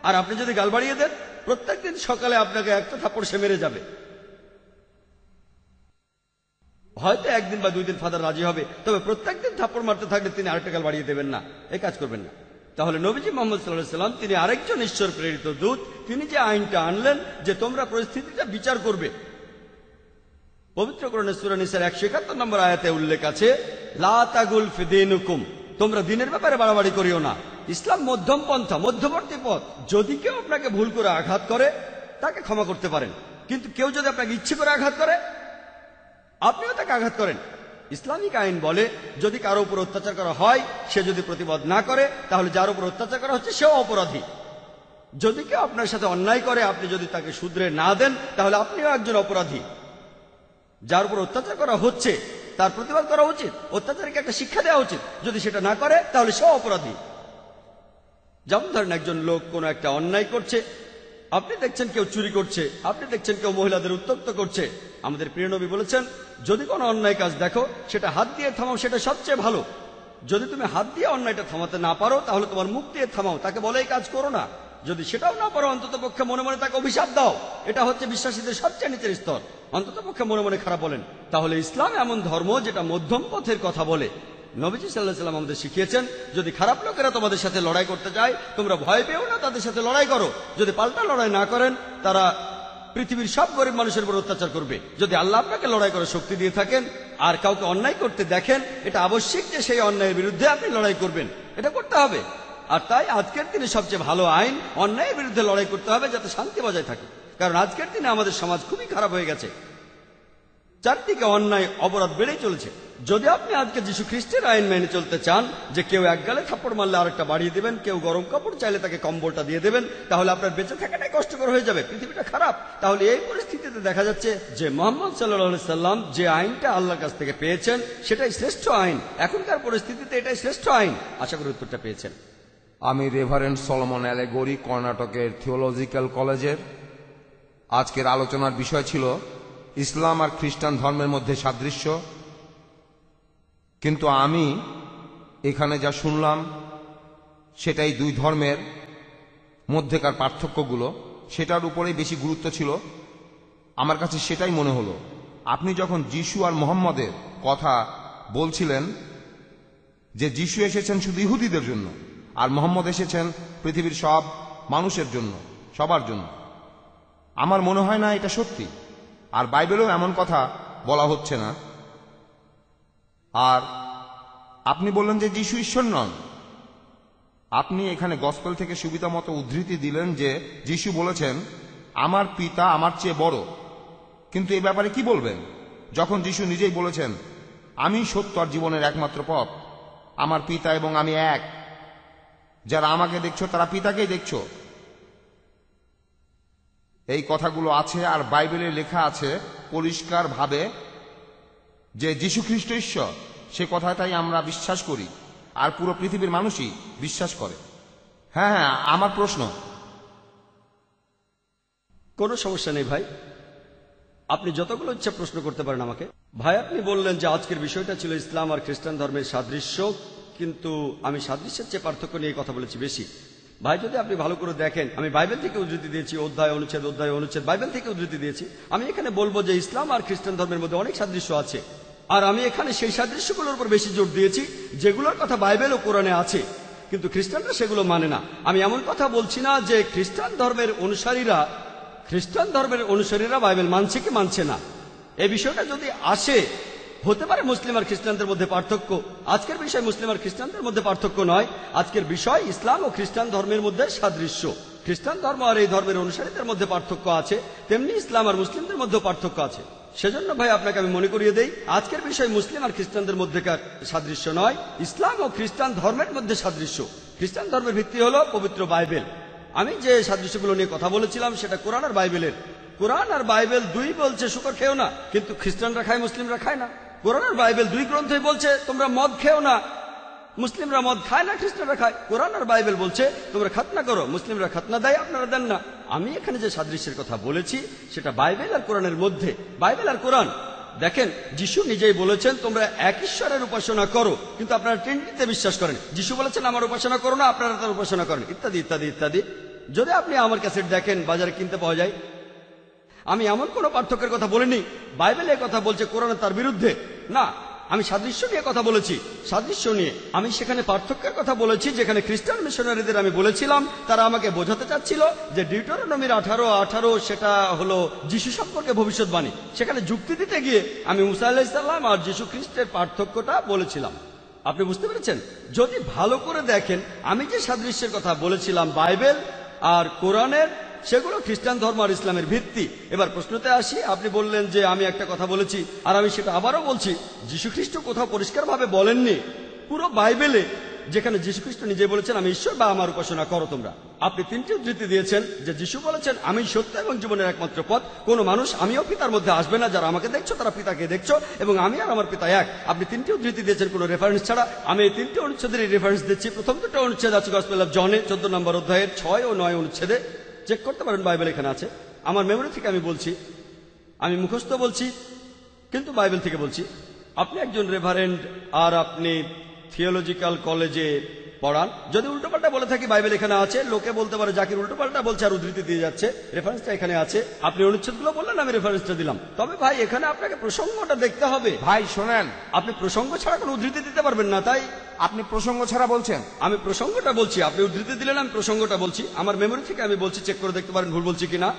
আর আপনি যদি গাল বাড়িয়ে দেন, প্রত্যেকদিন সকালে আপনাকে একটা থাপ্পড় সে মেরে যাবে। হয়তো একদিন বা 2 দিন ফাদার রাজি হবে, তবে প্রত্যেকদিন থাপ্পড় মারতে থাকলে তিনি আরেকটা গাল বাড়িয়ে দেবেন না, এই কাজ করবেন না। তাহলে নবীজি মুহাম্মদ সাল্লাল্লাহু আলাইহি সাল্লাম তিনি আরেকজন ঈশ্বর প্রেরিত দূত। তিনি যে আইনটা আনলেন যে তোমরা পরিস্থিতিটা বিচার করবে, পবিত্র কোরআনে সূরা নিসার 171 নম্বর আয়াতে উল্লেখ আছে, লা তাগুল ফি দীনিকুম, তোমরা দিনের ব্যাপারে বাড়াবাড়ি করিও না। ইসলাম মধ্যম পন্থা, মধ্যবর্তী পথ। যদি কেউ আপনাকে ভুল করে আঘাত করে, তাকে ক্ষমা করতে পারেন, কিন্তু কেউ যদি আপনাকে ইচ্ছে করে আঘাত করে, আপনিও তাকে আঘাত করেন। ইসলামিক আইন বলে যদি কারো উপর অত্যাচার করা হয়, সে যদি প্রতিবাদ না করে, তাহলে যার উপর অত্যাচার করা হচ্ছে সেও অপরাধী। যদি কেউ আপনার সাথে অন্যায় করে, আপনি যদি তাকে শুধরে না দেন, তাহলে আপনিও একজন অপরাধী। যার উপর অত্যাচার করা হচ্ছে তার প্রতিবাদ করা উচিত, অত্যাচারীকে একটা শিক্ষা দেওয়া উচিত। যদি সেটা না করে, তাহলে সেও অপরাধী। যেমন ধরেন একজন লোক কোনো একটা অন্যায় করছে, আপনি দেখছেন কেউ চুরি করছে, আপনি দেখছেন কেউ মহিলাদের উত্ত্যক্ত করছে। আমাদের প্রিয় নবী বলেছেন, যদি কোনো অন্যায় কাজ দেখো, সেটা হাত দিয়ে থামাও, সেটা সবচেয়ে ভালো। যদি তুমি হাত দিয়ে অন্যায়টা থামাতে না পারো, তাহলে তোমার মুখ দিয়ে থামাও, তাকে বলে এই কাজ করো না। যদি সেটাও না পারো, অন্তত পক্ষে মনে মনে তাকে অভিশাপ দাও। এটা হচ্ছে বিশ্বাসীদের সবচেয়ে নিচের স্তর, অন্তত পক্ষে মনে মনে খারাপ বলেন। তাহলে ইসলাম এমন ধর্ম যেটা মধ্যম পথের কথা বলে। নবীজি সাল্লাল্লাহু আলাইহি ওয়াসাল্লাম আমাদের শিখিয়েছেন, যদি খারাপ লোকেরা তোমাদের সাথে লড়াই করতে যায় তোমরা ভয় পেও না, তাদের সাথে লড়াই করো। যদি পাল্টা লড়াই না করেন তারা পৃথিবীর সব গরিব মানুষের উপর অত্যাচার করবে। যদি আল্লাহ আপনাকে লড়াই করার শক্তি দিয়ে থাকেন আর কাউকে অন্যায় করতে দেখেন, এটা আবশ্যিক যে সেই অন্যায়ের বিরুদ্ধে আপনি লড়াই করবেন, এটা করতে হবে। আর তাই আজকের দিনে সবচেয়ে ভালো আইন অন্যায়ের বিরুদ্ধে লড়াই করতে হবে, যাতে শান্তি বজায় থাকে। কারণ আজকের দিনে আমাদের সমাজ খুবই খারাপ হয়ে গেছে, চারদিকে অন্যায় অপরাধ বেড়েই চলেছে। যদি আপনি আজকে যীশু খ্রিস্টের আইন মেনে চলতে চান, যে কেউ এক গালে থাপ্পড় মারলে আরেকটা বাড়িয়ে দেবেন, কেউ গরম কাপড় চাইলে তাকে কম্বলটা দিয়ে দেবেন, তাহলে আপনার বেঁচে থাকাটাই কষ্টকর হয়ে যাবে, পৃথিবীটা খারাপ। তাহলে এই পরিস্থিতিতে দেখা যাচ্ছে যে মুহাম্মদ সাল্লাল্লাহু আলাইহি সাল্লাম যে আইনটা আল্লাহর কাছ থেকে পেয়েছেন সেটাই শ্রেষ্ঠ আইন। এখনকার পরিস্থিতিতে এটাই শ্রেষ্ঠ আইন। আশা করি উত্তরটা পেয়েছেন। আমি রেভারেন্ড সলোমন অ্যালেগরি, কর্ণাটকের থিওলজিক্যাল কলেজের। আজকের আলোচনার বিষয় ছিল ইসলাম আর খ্রিস্টান ধর্মের মধ্যে সাদৃশ্য। কিন্তু আমি এখানে যা শুনলাম সেটাই দুই ধর্মের মধ্যেকার পার্থক্যগুলো, সেটার উপরেই বেশি গুরুত্ব ছিল। আমার কাছে সেটাই মনে হলো। আপনি যখন যিশু আর মুহাম্মদের কথা বলছিলেন, যে যিশু এসেছেন শুধু ইহুদিদের জন্য আর মুহাম্মদ এসেছেন পৃথিবীর সব মানুষের জন্য, সবার জন্য, আমার মনে হয় না এটা সত্যি। আর বাইবেলেও এমন কথা বলা হচ্ছে না। আর আপনি বললেন যে যিশু ঈশ্বর নন। আপনি এখানে গসপেল থেকে সুবিধা মতো উদ্ধৃতি দিলেন যে যিশু বলেছেন, আমার পিতা আমার চেয়ে বড়। কিন্তু এই ব্যাপারে কি বলবেন, যখন যিশু নিজেই বলেছেন, আমি সত্য আর জীবনের একমাত্র পথ, আমার পিতা এবং আমি এক, যারা আমাকে দেখছো তারা পিতাকেই দেখছো। এই কথাগুলো আছে আর বাইবেলে লেখা আছে পরিষ্কার ভাবে যে যীশু খ্রিস্ট ঈশ্বর। সে কথাটাই আমরা বিশ্বাস করি আর পুরো পৃথিবীর মানুষই বিশ্বাস করে। হ্যাঁ হ্যাঁ, আমার প্রশ্ন। কোনো সমস্যা নেই ভাই, আপনি যতগুলো ইচ্ছা প্রশ্ন করতে পারেন আমাকে। ভাই আপনি বললেন যে আজকের বিষয়টা ছিল ইসলাম আর খ্রিস্টান ধর্মের সাদৃশ্য, কিন্তু আমি সাদৃশ্যের চেয়ে পার্থক্য নিয়ে কথা বলেছি বেশি। ভাই যদি আপনি ভালো করে দেখেন, আমি বাইবেল থেকে উদ্ধৃতি দিয়েছি, অধ্যায় অনুচ্ছেদ বাইবেল থেকে উদ্ধৃতি দিয়েছি। আমি এখানে বলবো যে ইসলাম আর খ্রিস্টান ধর্মের মধ্যে অনেক সাদৃশ্য আছে, আর আমি এখানে সেই সাদৃশ্যগুলোর উপর বেশি জোর দিয়েছি যেগুলোর কথা বাইবেল ও কোরআনে আছে, কিন্তু খ্রিস্টানরা সেগুলো মানে না। আমি এমন কথা বলছি না যে খ্রিস্টান ধর্মের অনুসারীরা বাইবেল মানছে কি মানছে না। এই বিষয়টা যদি আসে, হতে পারে মুসলিম আর খ্রিস্টানদের মধ্যে পার্থক্য। আজকের বিষয় মুসলিম আর খ্রিস্টানদের মধ্যে পার্থক্য নয়, আজকের বিষয় ইসলাম ও খ্রিস্টান ধর্মের মধ্যে সাদৃশ্য। খ্রিস্টান ধর্ম আর এই ধর্মের অনুসারীদের মধ্যে পার্থক্য আছে, তেমনি ইসলাম আর মুসলিমদের মধ্যে পার্থক্য আছে। সেজন্য ভাই আপনাকে আমি মনে করিয়ে দেই, আজকের বিষয় মুসলিম আর খ্রিস্টানদের মধ্যেকার সাদৃশ্য নয়, ইসলাম ও খ্রিস্টান ধর্মের মধ্যে সাদৃশ্য। খ্রিস্টান ধর্মের ভিত্তি হলো পবিত্র বাইবেল। আমি যে সাদৃশ্যগুলো নিয়ে কথা বলেছিলাম সেটা কোরআন আর বাইবেলের। কোরআন আর বাইবেল দুই বলছে শুকর খেও না, কিন্তু খ্রিস্টানরা খায়, মুসলিমরা খায় না। কোরআন আর বাইবেল দুই গ্রন্থই বলছে তোমরা মদ খেও না, মুসলিমরা মদ খায় না, খ্রিস্টানরা খায়। কোরআন আর বাইবেল বলছে তোমরা খাতনা করো, মুসলিমরা খাতনা দেয়, আপনারা দেন না। আমি এখানে যে সাদৃশ্যের কথা বলেছি সেটা বাইবেল আর কোরআনের মধ্যে। বাইবেল আর কোরআন দেখেন, যিশু নিজেই বলেছেন তোমরা এক ঈশ্বরের উপাসনা করো, কিন্তু আপনারা ট্রিনিটিতে বিশ্বাস করেন। যিশু বলেছেন আমার উপাসনা করো না, আপনারা তার উপাসনা করেন, ইত্যাদি ইত্যাদি ইত্যাদি। যদি আপনি আমার ক্যাসেট দেখেন, বাজারে কিনতে পাওয়া যায়। আমি এমন কোনো পার্থক্যের কথা বলিনি। বাইবেলে কথা বলছে, কোরআনে তার বিরুদ্ধে না। আমি সাদৃশ্য নিয়ে কথা বলেছি, সাদৃশ্য নিয়ে। আমি সেখানে পার্থক্যের কথা বলেছি, যেখানে খ্রিস্টান মিশনারিদের আমি বলেছিলাম, তারা আমাকে বোঝাতে চাচ্ছিল যে ডিউটেরোনমির 18:18 সেটা হলো যিশু সম্পর্কে ভবিষ্যৎবাণী। সেখানে যুক্তি দিতে গিয়ে আমি মুসা আলাইহিস সালাম আর যিশু খ্রিস্টের পার্থক্যটা বলেছিলাম। আপনি বুঝতে পেরেছেন? যদি ভালো করে দেখেন, আমি যে সাদৃশ্যের কথা বলেছিলাম বাইবেল আর কোরআনের, সেগুলো খ্রিস্টান ধর্ম আর ইসলামের ভিত্তি। এবার প্রশ্নতে আসি, আপনি বললেন যে আমি একটা কথা বলেছি, আর আমি সেটা আবারও বলছি। যীশু খ্রিস্ট কোথাও পরিষ্কারভাবে বলেননি পুরো বাইবেলে, যেখানে যীশু খ্রিস্ট নিজে বলেছেন আমি ঈশ্বর বা আমার উপাসনা করো তোমরা। আপনি তিনটি উদ্ধৃতি দিয়েছেন যে যীশু বলেছেন আমি সত্য এবং জীবনের একমাত্র পথ, কোনো মানুষ আমিও পিতার মধ্যে আসবে না, যারা আমাকে দেখছো তারা পিতাকে দেখছো, এবং আমি আর আমার পিতা এক। আপনি তিনটি উদ্ধৃতি দিয়েছেন কোনো রেফারেন্স ছাড়া। আমি এই তিনটি অনুচ্ছেদের রেফারেন্স দিচ্ছি। প্রথম দুটো অনুচ্ছেদ আছে গসপেল অফ জনে 14 নম্বর অধ্যায়ের 6 ও 9 অনুচ্ছেদে। চেক করতে পারেন, বাইবেল এখানে আছে। আমার মেমোরি থেকে আমি বলছি, আমি মুখস্থ বলছি, কিন্তু বাইবেল থেকে বলছি। আপনি একজন রেভারেন্ড আর আপনি থিওলজিক্যাল কলেজে পড়ান। যদি উল্টোপাল্টা বলে থাকি বাইবেল এখানে আছে, লোকে বলতে পারে জাকির উল্টোপাল্টা বলছে আর উদ্ধৃতি দিয়ে যাচ্ছে, রেফারেন্সটা এখানে আছে, আপনি অনুচ্ছেদগুলো বললেন, আমি রেফারেন্সটা দিলাম। তবে ভাই এখানে আপনাকে প্রসঙ্গটা দেখতে হবে। ভাই শোনেন, আপনি প্রসঙ্গ ছাড়া কোনো উদ্ধৃতি দিতে পারবেন না, তাই আপনি প্রসঙ্গ ছাড়া বলছেন। আমি প্রসঙ্গটা বলছি, আপনি উদ্ধৃতি দিলেন, আমি প্রসঙ্গটা বলছি। আমার মেমোরি থেকে আমি বলছি, চেক করে দেখতে পারেন ভুল বলছি কিনা।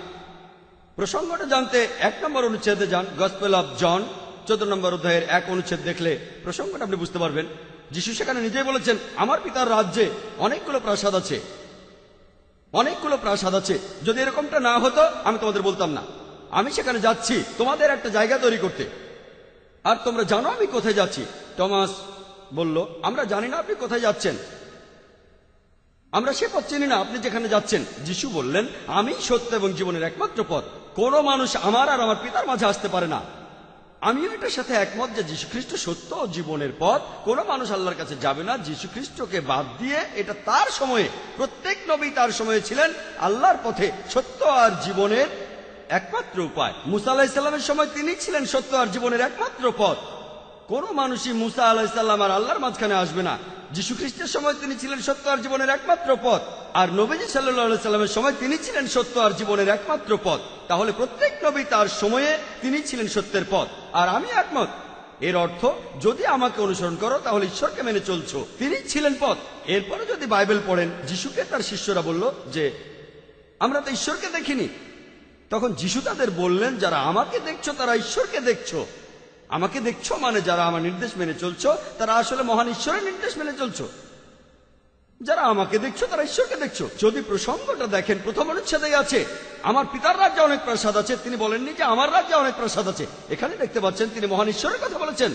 প্রসঙ্গটা জানতে 1 নম্বর অনুচ্ছেদে যান, গসপেল অফ জন 14 নম্বর অধ্যায়ের 1 অনুচ্ছেদ দেখলে প্রসঙ্গটা আপনি বুঝতে পারবেন। যিশু সেখানে নিজেই বলেছেন, আমার পিতার রাজ্যে অনেকগুলো প্রাসাদ আছে, অনেকগুলো প্রাসাদ আছে। যদি এরকমটা না হতো আমি তোমাদের বলতাম না। আমি সেখানে যাচ্ছি তোমাদের একটা জায়গা তৈরি করতে, আর তোমরা জানো আমি কোথায় যাচ্ছি। টমাস বলল, আমরা জানি না আপনি কোথায় যাচ্ছেন, আমরা সে পথ চিনি না আপনি যেখানে যাচ্ছেন। যিশু বললেন, আমি সত্য এবং জীবনের একমাত্র পথ, কোনো মানুষ আমার আর আমার পিতার মাঝে আসতে পারে না। আমিও এটার সাথে একমত যে যীশু খ্রিস্ট সত্য ও জীবনের পথ, কোনো মানুষ আল্লাহর কাছে যাবে না যীশু খ্রিস্টকে বাদ দিয়ে। এটা তার সময়ে, প্রত্যেক নবী তার সময়ে ছিলেন আল্লাহর পথে, সত্য আর জীবনের একমাত্র উপায়। মুসা আলাহিসাল্লামের সময় তিনি ছিলেন সত্য আর জীবনের একমাত্র পথ। কোন মানুষই মুসা আলাহিসাল্লাম আর আল্লাহর মাঝখানে আসবে না। যীশু খ্রিস্টের সময় তিনি ছিলেন সত্য আর জীবনের একমাত্র পথ, আর নবীজি সাল্লাল্লাহু সাল্লামের সময় তিনি ছিলেন সত্য আর জীবনের একমাত্র পথ। তাহলে প্রত্যেক নবী তার সময়ে তিনি ছিলেন সত্যের পথ, আর আমি একমত। এর অর্থ, যদি আমাকে অনুসরণ করো তাহলে ঈশ্বরকে মেনে চলছো, তিনি ছিলেন পথ। এরপরে যদি বাইবেল পড়েন, যিশুকে তার শিষ্যরা বলল যে আমরা তো ঈশ্বরকে দেখিনি। তখন যিশু তাদের বললেন, যারা আমাকে দেখছো তারা ঈশ্বরকে দেখছো। আমাকে দেখছো মানে যারা আমার নির্দেশ মেনে চলছো তারা আসলে মহান ঈশ্বরের নির্দেশ মেনে চলছো। যারা আমাকে দেখছো তারা ঈশ্বরকে দেখছো। যদি প্রসঙ্গটা দেখেন, প্রথম অনুচ্ছেদেই আছে আমার পিতার রাজ্যে অনেক প্রাসাদ আছে। তিনি বলেননি যে আমার রাজ্যে অনেক প্রাসাদ আছে। এখানে দেখতে পাচ্ছেন তিনি মহান ঈশ্বরের কথা বলেছেন।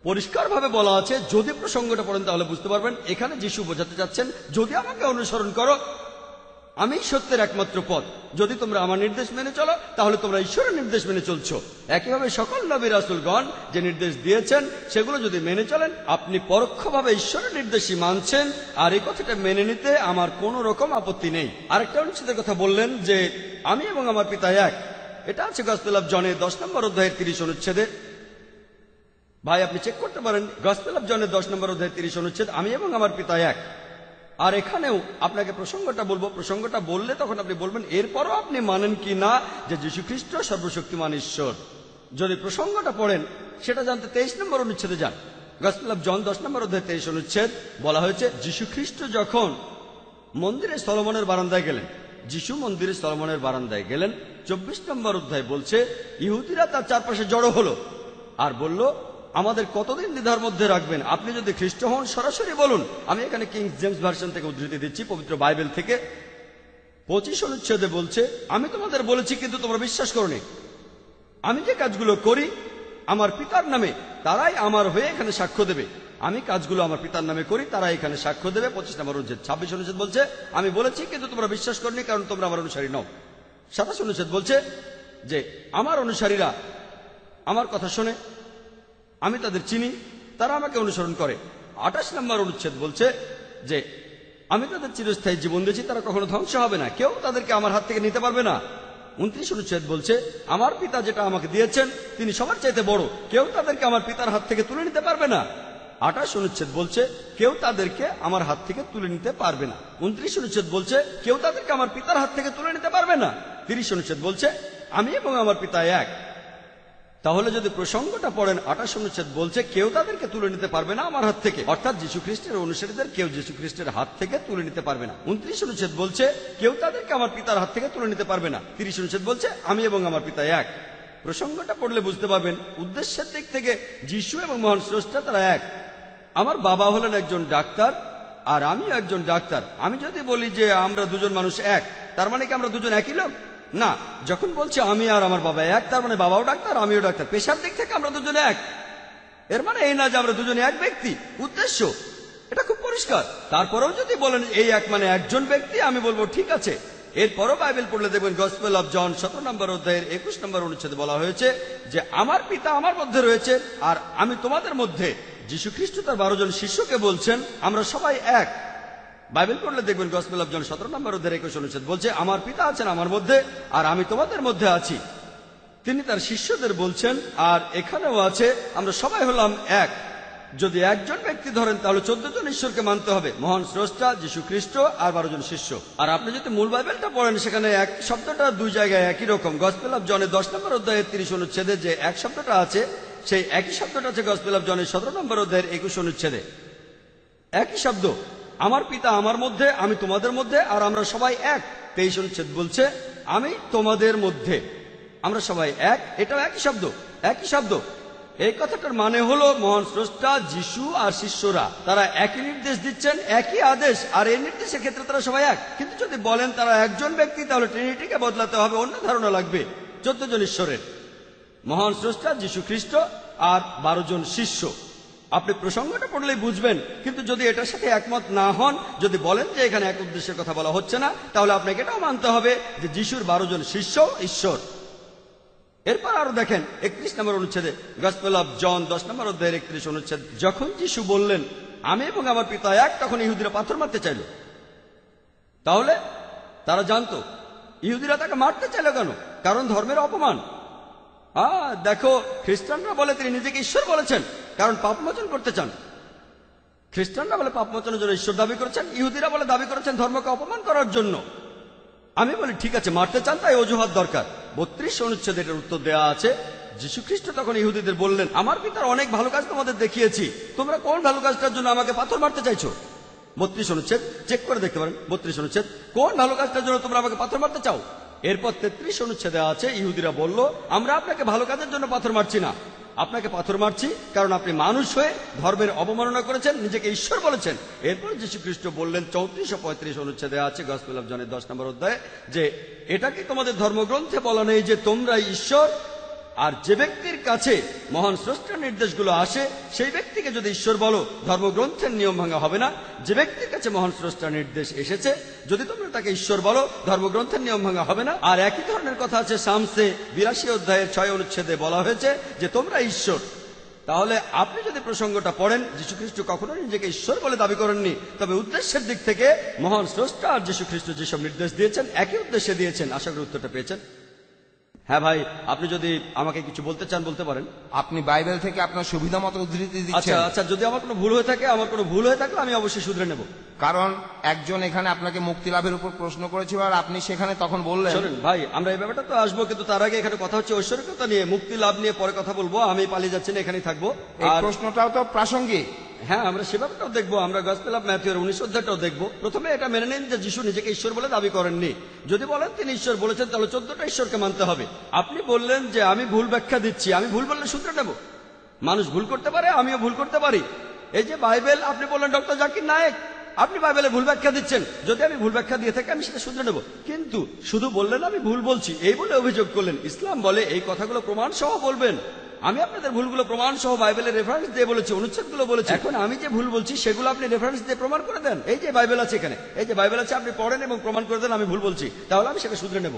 পরিষ্কারভাবে বলা আছে। যদি প্রসঙ্গটা পড়েন তাহলে বুঝতে পারবেন এখানে যিশু বোঝাতে চাচ্ছেন, যদি আমাকে অনুসরণ করো আমি সত্যের একমাত্র পথ। যদি তোমরা আমার নির্দেশ মেনে চলো তাহলে তোমরা ঈশ্বরের নির্দেশ মেনে চলছো। একইভাবে সকল নবী রাসূলগণ যে নির্দেশ দিয়েছেন সেগুলো যদি মেনে চলেন, আপনি পরোক্ষভাবে ঈশ্বরের নির্দেশই মানছেন, আর এই কথাটা মেনে নিতে আমার কোনো রকম আপত্তি নেই। আরেকটা অনুচ্ছেদের কথা বললেন যে আমি এবং আমার পিতা এক। এটা আছে গসপেল অফ জনের 10 নম্বর অধ্যায়ের 30 অনুচ্ছেদে। ভাই আপনি চেক করতে পারেন, গসপেল অফ জনের 10 নম্বর অধ্যায়ের 30 অনুচ্ছেদ, আমি এবং আমার পিতা এক। আর এখানেও আপনাকে প্রসঙ্গটা বলবো, প্রসঙ্গটা বললে তখন আপনি বলবেন এরপরও আপনি মানেন কি না যে যীশু খ্রিস্ট সর্বশক্তিমান ঈশ্বর। যদি প্রসঙ্গটা পড়েন সেটা জানতে 23 নম্বর অনুচ্ছেদে যান। গসপেল অফ জন 10 নম্বর অধ্যায় 23 অনুচ্ছেদ বলা হয়েছে, যীশু খ্রিস্ট যখন মন্দিরে সলোমনের বারান্দায় গেলেন, যীশু মন্দিরে সলোমনের বারান্দায় গেলেন, 24 নম্বর অধ্যায় বলছে ইহুদিরা তার চারপাশে জড়ো হলো আর বলল, আমাদের কতদিন দ্বিধার মধ্যে রাখবেন? আপনি যদি খ্রিস্ট হন সরাসরি বলুন। আমি এখানে কিং জেমস ভার্সন থেকে উদ্ধৃতি দিচ্ছি, পবিত্র বাইবেল থেকে। 25 অনুচ্ছেদে বলছে, আমি তোমাদের বলেছি কিন্তু তোমরা বিশ্বাস করোনি। আমি যে কাজগুলো করি আমার পিতার নামে, তারাই আমার হয়ে এখানে সাক্ষ্য দেবে। আমি কাজগুলো আমার পিতার নামে করি, তারা এখানে সাক্ষ্য দেবে। 25 নম্বর অনুচ্ছেদ। 26 অনুচ্ছেদ বলছে, আমি বলেছি কিন্তু তোমরা বিশ্বাস করনি কারণ তোমরা আমার অনুসারী নও। 27 অনুচ্ছেদ বলছে যে আমার অনুসারীরা আমার কথা শোনে, আমি তাদের চিনি, তারা আমাকে অনুসরণ করে। 28 নম্বর অনুচ্ছেদ বলছে যে আমি তাদের চিরস্থায়ী জীবন দিয়েছি, তারা কখনো ধ্বংস হবে না, কেউ তাদেরকে আমার হাত থেকে নিতে পারবে না। 29 অনুচ্ছেদ বলছে আমার পিতা যেটা আমাকে দিয়েছেন তিনি সবার চাইতে বড়, কেউ তাদেরকে আমার পিতার হাত থেকে তুলে নিতে পারবে না। 28 অনুচ্ছেদ বলছে কেউ তাদেরকে আমার হাত থেকে তুলে নিতে পারবে না। 29 অনুচ্ছেদ বলছে কেউ তাদেরকে আমার পিতার হাত থেকে তুলে নিতে পারবে না। 30 অনুচ্ছেদ বলছে আমি এবং আমার পিতা এক। তাহলে যদি প্রসঙ্গটা পড়েন, 28 অনুচ্ছেদ বলছে কেউ তাদেরকে তুলে নিতে পারবে না আমার হাত থেকে, অর্থাৎ যীশু খ্রিস্টের অনুসারীদের কেউ যীশু খ্রিস্টের হাত থেকে তুলে নিতে পারবে না। 29 অনুচ্ছেদ বলছে কেউ তাদেরকে আমার পিতার হাত থেকে তুলে নিতে পারবে না। 30 অনুচ্ছেদ বলছে আমি এবং আমার পিতা এক। প্রসঙ্গটা পড়লে বুঝতে পারবেন উদ্দেশ্যের দিক থেকে যীশু এবং মহান স্রষ্টা তারা এক। আমার বাবা হলেন একজন ডাক্তার আর আমিও একজন ডাক্তার। আমি যদি বলি যে আমরা দুজন মানুষ এক, তার মানে কি আমরা দুজন একই লোক? না। যখন বলছি আমি আর আমার বাবা এক, তার মানে বাবাও ডাক্তার আমিও ডাক্তার। পেশার দিক থেকে আমরা দুজনে এক, এর মানে এই না যে আমরা দুজনে এক ব্যক্তি। উদ্দেশ্য এটা খুব পরিষ্কার। তারপরেও যদি বলেন এই এক মানে একজন ব্যক্তি, আমি বলবো ঠিক আছে। এরপরও বাইবেল পড়লে দেখবেন গসপেল অফ জন 17 নম্বর অধ্যায়ের 21 নম্বর অনুচ্ছেদে বলা হয়েছে যে আমার পিতা আমার মধ্যে রয়েছে আর আমি তোমাদের মধ্যে। যীশু খ্রিস্ট তার 12 জন শিষ্যকে বলছেন আমরা সবাই এক। বাইবেল পড়লে দেখবেন গসপেল অফ জন 17 নম্বর অধ্যায়ের 21 অনুচ্ছেদ বলছে আমার পিতা আছেন আমার মধ্যে আর আমি তোমাদের মধ্যে আছি। তিনি তার শিষ্যদের বলছেন, আর এখানেও আছে আমরা সবাই হলাম এক। যদি একজন ব্যক্তি ধরেন তাহলে 14 জন ঈশ্বরকে মানতে হবে, মহান স্রষ্টা, যীশু খ্রিস্ট আর 12 জন শিষ্য। আর আপনি যদি মূল বাইবেলটা পড়েন সেখানে এক শব্দটা দুই জায়গায় একই রকম। গসপেল অফ জনের 10 নম্বর অধ্যায়ের 30 অনুচ্ছেদে যে এক শব্দটা আছে সেই একই শব্দটা আছে গসপেল অফ জনের 17 নম্বর অধ্যায়ের 21 অনুচ্ছেদে। একই শব্দ, আমার পিতা আমার মধ্যে, আমি তোমাদের মধ্যে, আর আমরা সবাই এক। 23 অনুচ্ছেদ বলছে আমি তোমাদের মধ্যে, আমরা সবাই এক। এটাও একই শব্দ, একই শব্দ। এই কথাটার মানে হলো মহান স্রষ্টা, যিশু আর শিষ্যরা তারা একই নির্দেশ দিচ্ছেন, একই আদেশ, আর এই নির্দেশের ক্ষেত্রে তারা সবাই এক। কিন্তু যদি বলেন তারা একজন ব্যক্তি তাহলে ট্রিনিটিকে বদলাতে হবে, অন্য ধারণা লাগবে। 14 জন ঈশ্বরের, মহান স্রষ্টা, যীশু খ্রিস্ট আর 12 জন শিষ্য। আপনি প্রসঙ্গটা পড়লেই বুঝবেন। কিন্তু যদি এটার সাথে একমত না হন, যদি বলেন যে এখানে এক উদ্দেশ্যের কথা বলা হচ্ছে না, তাহলে আপনাকে এটাও মানতে হবে যে যিশুর 12 জন শিষ্য ঈশ্বর। এরপর আরো দেখেন 31 নম্বর অনুচ্ছেদে, গসপেল অফ জন 10 নম্বর অধ্যায়ের 31 অনুচ্ছেদ, যখন যিশু বললেন আমি এবং আমার পিতা এক, তখন ইহুদিরা পাথর মারতে চাইল। তাহলে তারা জানতো ইহুদিরা তাকে মারতে চাইল কেন? কারণ ধর্মের অপমান। দেখো, খ্রিস্টানরা বলে তিনি নিজেকে ঈশ্বর বলেছেন কারণ পাপমোচন করতে চান। খ্রিস্টানরা বলে পাপমোচনের জন্য ঈশ্বর দাবি করেছেন, ইহুদিরা বলে দাবি করেছেন ধর্মকে অপমান করার জন্য। আমি বলি ঠিক আছে, মারতে চান তাই অজুহাত দরকার। 32 অনুচ্ছেদে এটার উত্তর দেওয়া আছে। যীশু খ্রিস্ট তখন ইহুদিদের বললেন আমার পিতার অনেক ভালো কাজ তোমাদের দেখিয়েছি, তোমরা কোন ভালো কাজটার জন্য আমাকে পাথর মারতে চাইছো? 32 অনুচ্ছেদ চেক করে দেখতে পারেন। 32 অনুচ্ছেদ, কোন ভালো কাজটার জন্য তোমরা আমাকে পাথর মারতে চাও? এরপর 33 অনুচ্ছেদে আছে ইহুদিরা বলল আমরা আপনাকে ভালো কাজের জন্য পাথর মারছি না, আপনাকে পাথর মারছি কারণ আপনি মানুষ হয়ে ধর্মের অবমাননা করেছেন, নিজেকে ঈশ্বর বলেছেন। এরপর যীশু খ্রিস্ট বললেন 34 ও 35 অনুচ্ছেদে আছে গসপেল অফ জনের 10 নম্বর অধ্যায়ে যে এটা কি তোমাদের ধর্মগ্রন্থে বলা নেই যে তোমরাই ঈশ্বর? আর যে ব্যক্তির কাছে মহান স্রষ্টার নির্দেশগুলো আসে সেই ব্যক্তিকে যদি ঈশ্বর বলো, ধর্মগ্রন্থের নিয়ম ভাঙা হবে না। যে ব্যক্তির কাছে মহান স্রষ্টার নির্দেশ এসেছে যদি তোমরা তাকে ঈশ্বর বলো, ধর্মগ্রন্থের নিয়ম ভাঙা হবে না। আর একই ধরনের কথা আছে শামসে 82 অধ্যায়ের 6 অনুচ্ছেদে বলা হয়েছে যে তোমরা ঈশ্বর। তাহলে আপনি যদি প্রসঙ্গটা পড়েন, যীশু খ্রিস্ট কখনো নিজেকে ঈশ্বর বলে দাবি করেননি, তবে উদ্দেশ্যের দিক থেকে মহান স্রষ্টা আর যীশু খ্রিস্ট যেসব নির্দেশ দিয়েছেন একই উদ্দেশ্যে দিয়েছেন। আশা করি উত্তরটা পেয়েছেন। হ্যাঁ ভাই, আপনি যদি আমাকে কিছু বলতে চান বলতে পারেন। আপনি বাইবেল থেকে আপনার সুবিধা মতো উদ্ধৃতি দিচ্ছেন। আচ্ছা, যদি আমার কোনো ভুল হয়ে থাকে, আমি অবশ্যই শুধরে নেব। কারণ একজন এখানে আপনাকে মুক্তি লাভের উপর প্রশ্ন করেছিল আর আপনি সেখানে তখন বললেন। শুনুন ভাই, আমরা এই ব্যাপারটা তো আসবো, কিন্তু তার আগে এখানে কথা হচ্ছে ঐশ্বরিকতা নিয়ে, মুক্তি লাভ নিয়ে পরে কথা বলবো। আমি পালিয়ে যাচ্ছি না, এখানেই থাকবো। এই প্রশ্নটাও তো প্রাসঙ্গিক। হ্যাঁ, আমরা সে ব্যাপারটাও দেখবো। আমরা গসপেল অফ ম্যাথিউ 19 অধ্যায়টাও দেখবো। প্রথমে এটা মেনে নিন যে যিশু নিজেকে ঈশ্বর বলে দাবি করেননি। যদি বলেন তিনি ঈশ্বর বলেছেন তাহলে 14টা ঈশ্বরকে মানতে হবে। আপনি বললেন যে আমি ভুল ব্যাখ্যা দিচ্ছি, আমি ভুল বললে শুধরে নেব। মানুষ ভুল করতে পারে, আমিও ভুল করতে পারি। এই যে বাইবেল, আপনি বললেন ডক্টর জাকির নায়েক আপনি বাইবেলে ভুল ব্যাখ্যা দিচ্ছেন, যদি আমি ভুল ব্যাখ্যা দিয়ে থাকি আমি সেটা শুধরে নেব। কিন্তু শুধু বললেন আমি ভুল বলছি এই বলে অভিযোগ করলেন। ইসলাম বলে এই কথাগুলো প্রমাণ সহ বলবেন। আমি আপনাদের ভুলগুলো প্রমাণ সহ বাইবেলের রেফারেন্স দিয়ে বলেছি, অনুচ্ছেদগুলো বলেছি। এখন আমি যে ভুল বলছি সেগুলো আপনি রেফারেন্স দিয়ে প্রমাণ করে দেন। এই যে বাইবেল আছে, এখানে এই যে বাইবেল আছে, আপনি পড়েন এবং প্রমাণ করে দেন আমি ভুল বলছি, তাহলে আমি সেটা শুধরে নেব।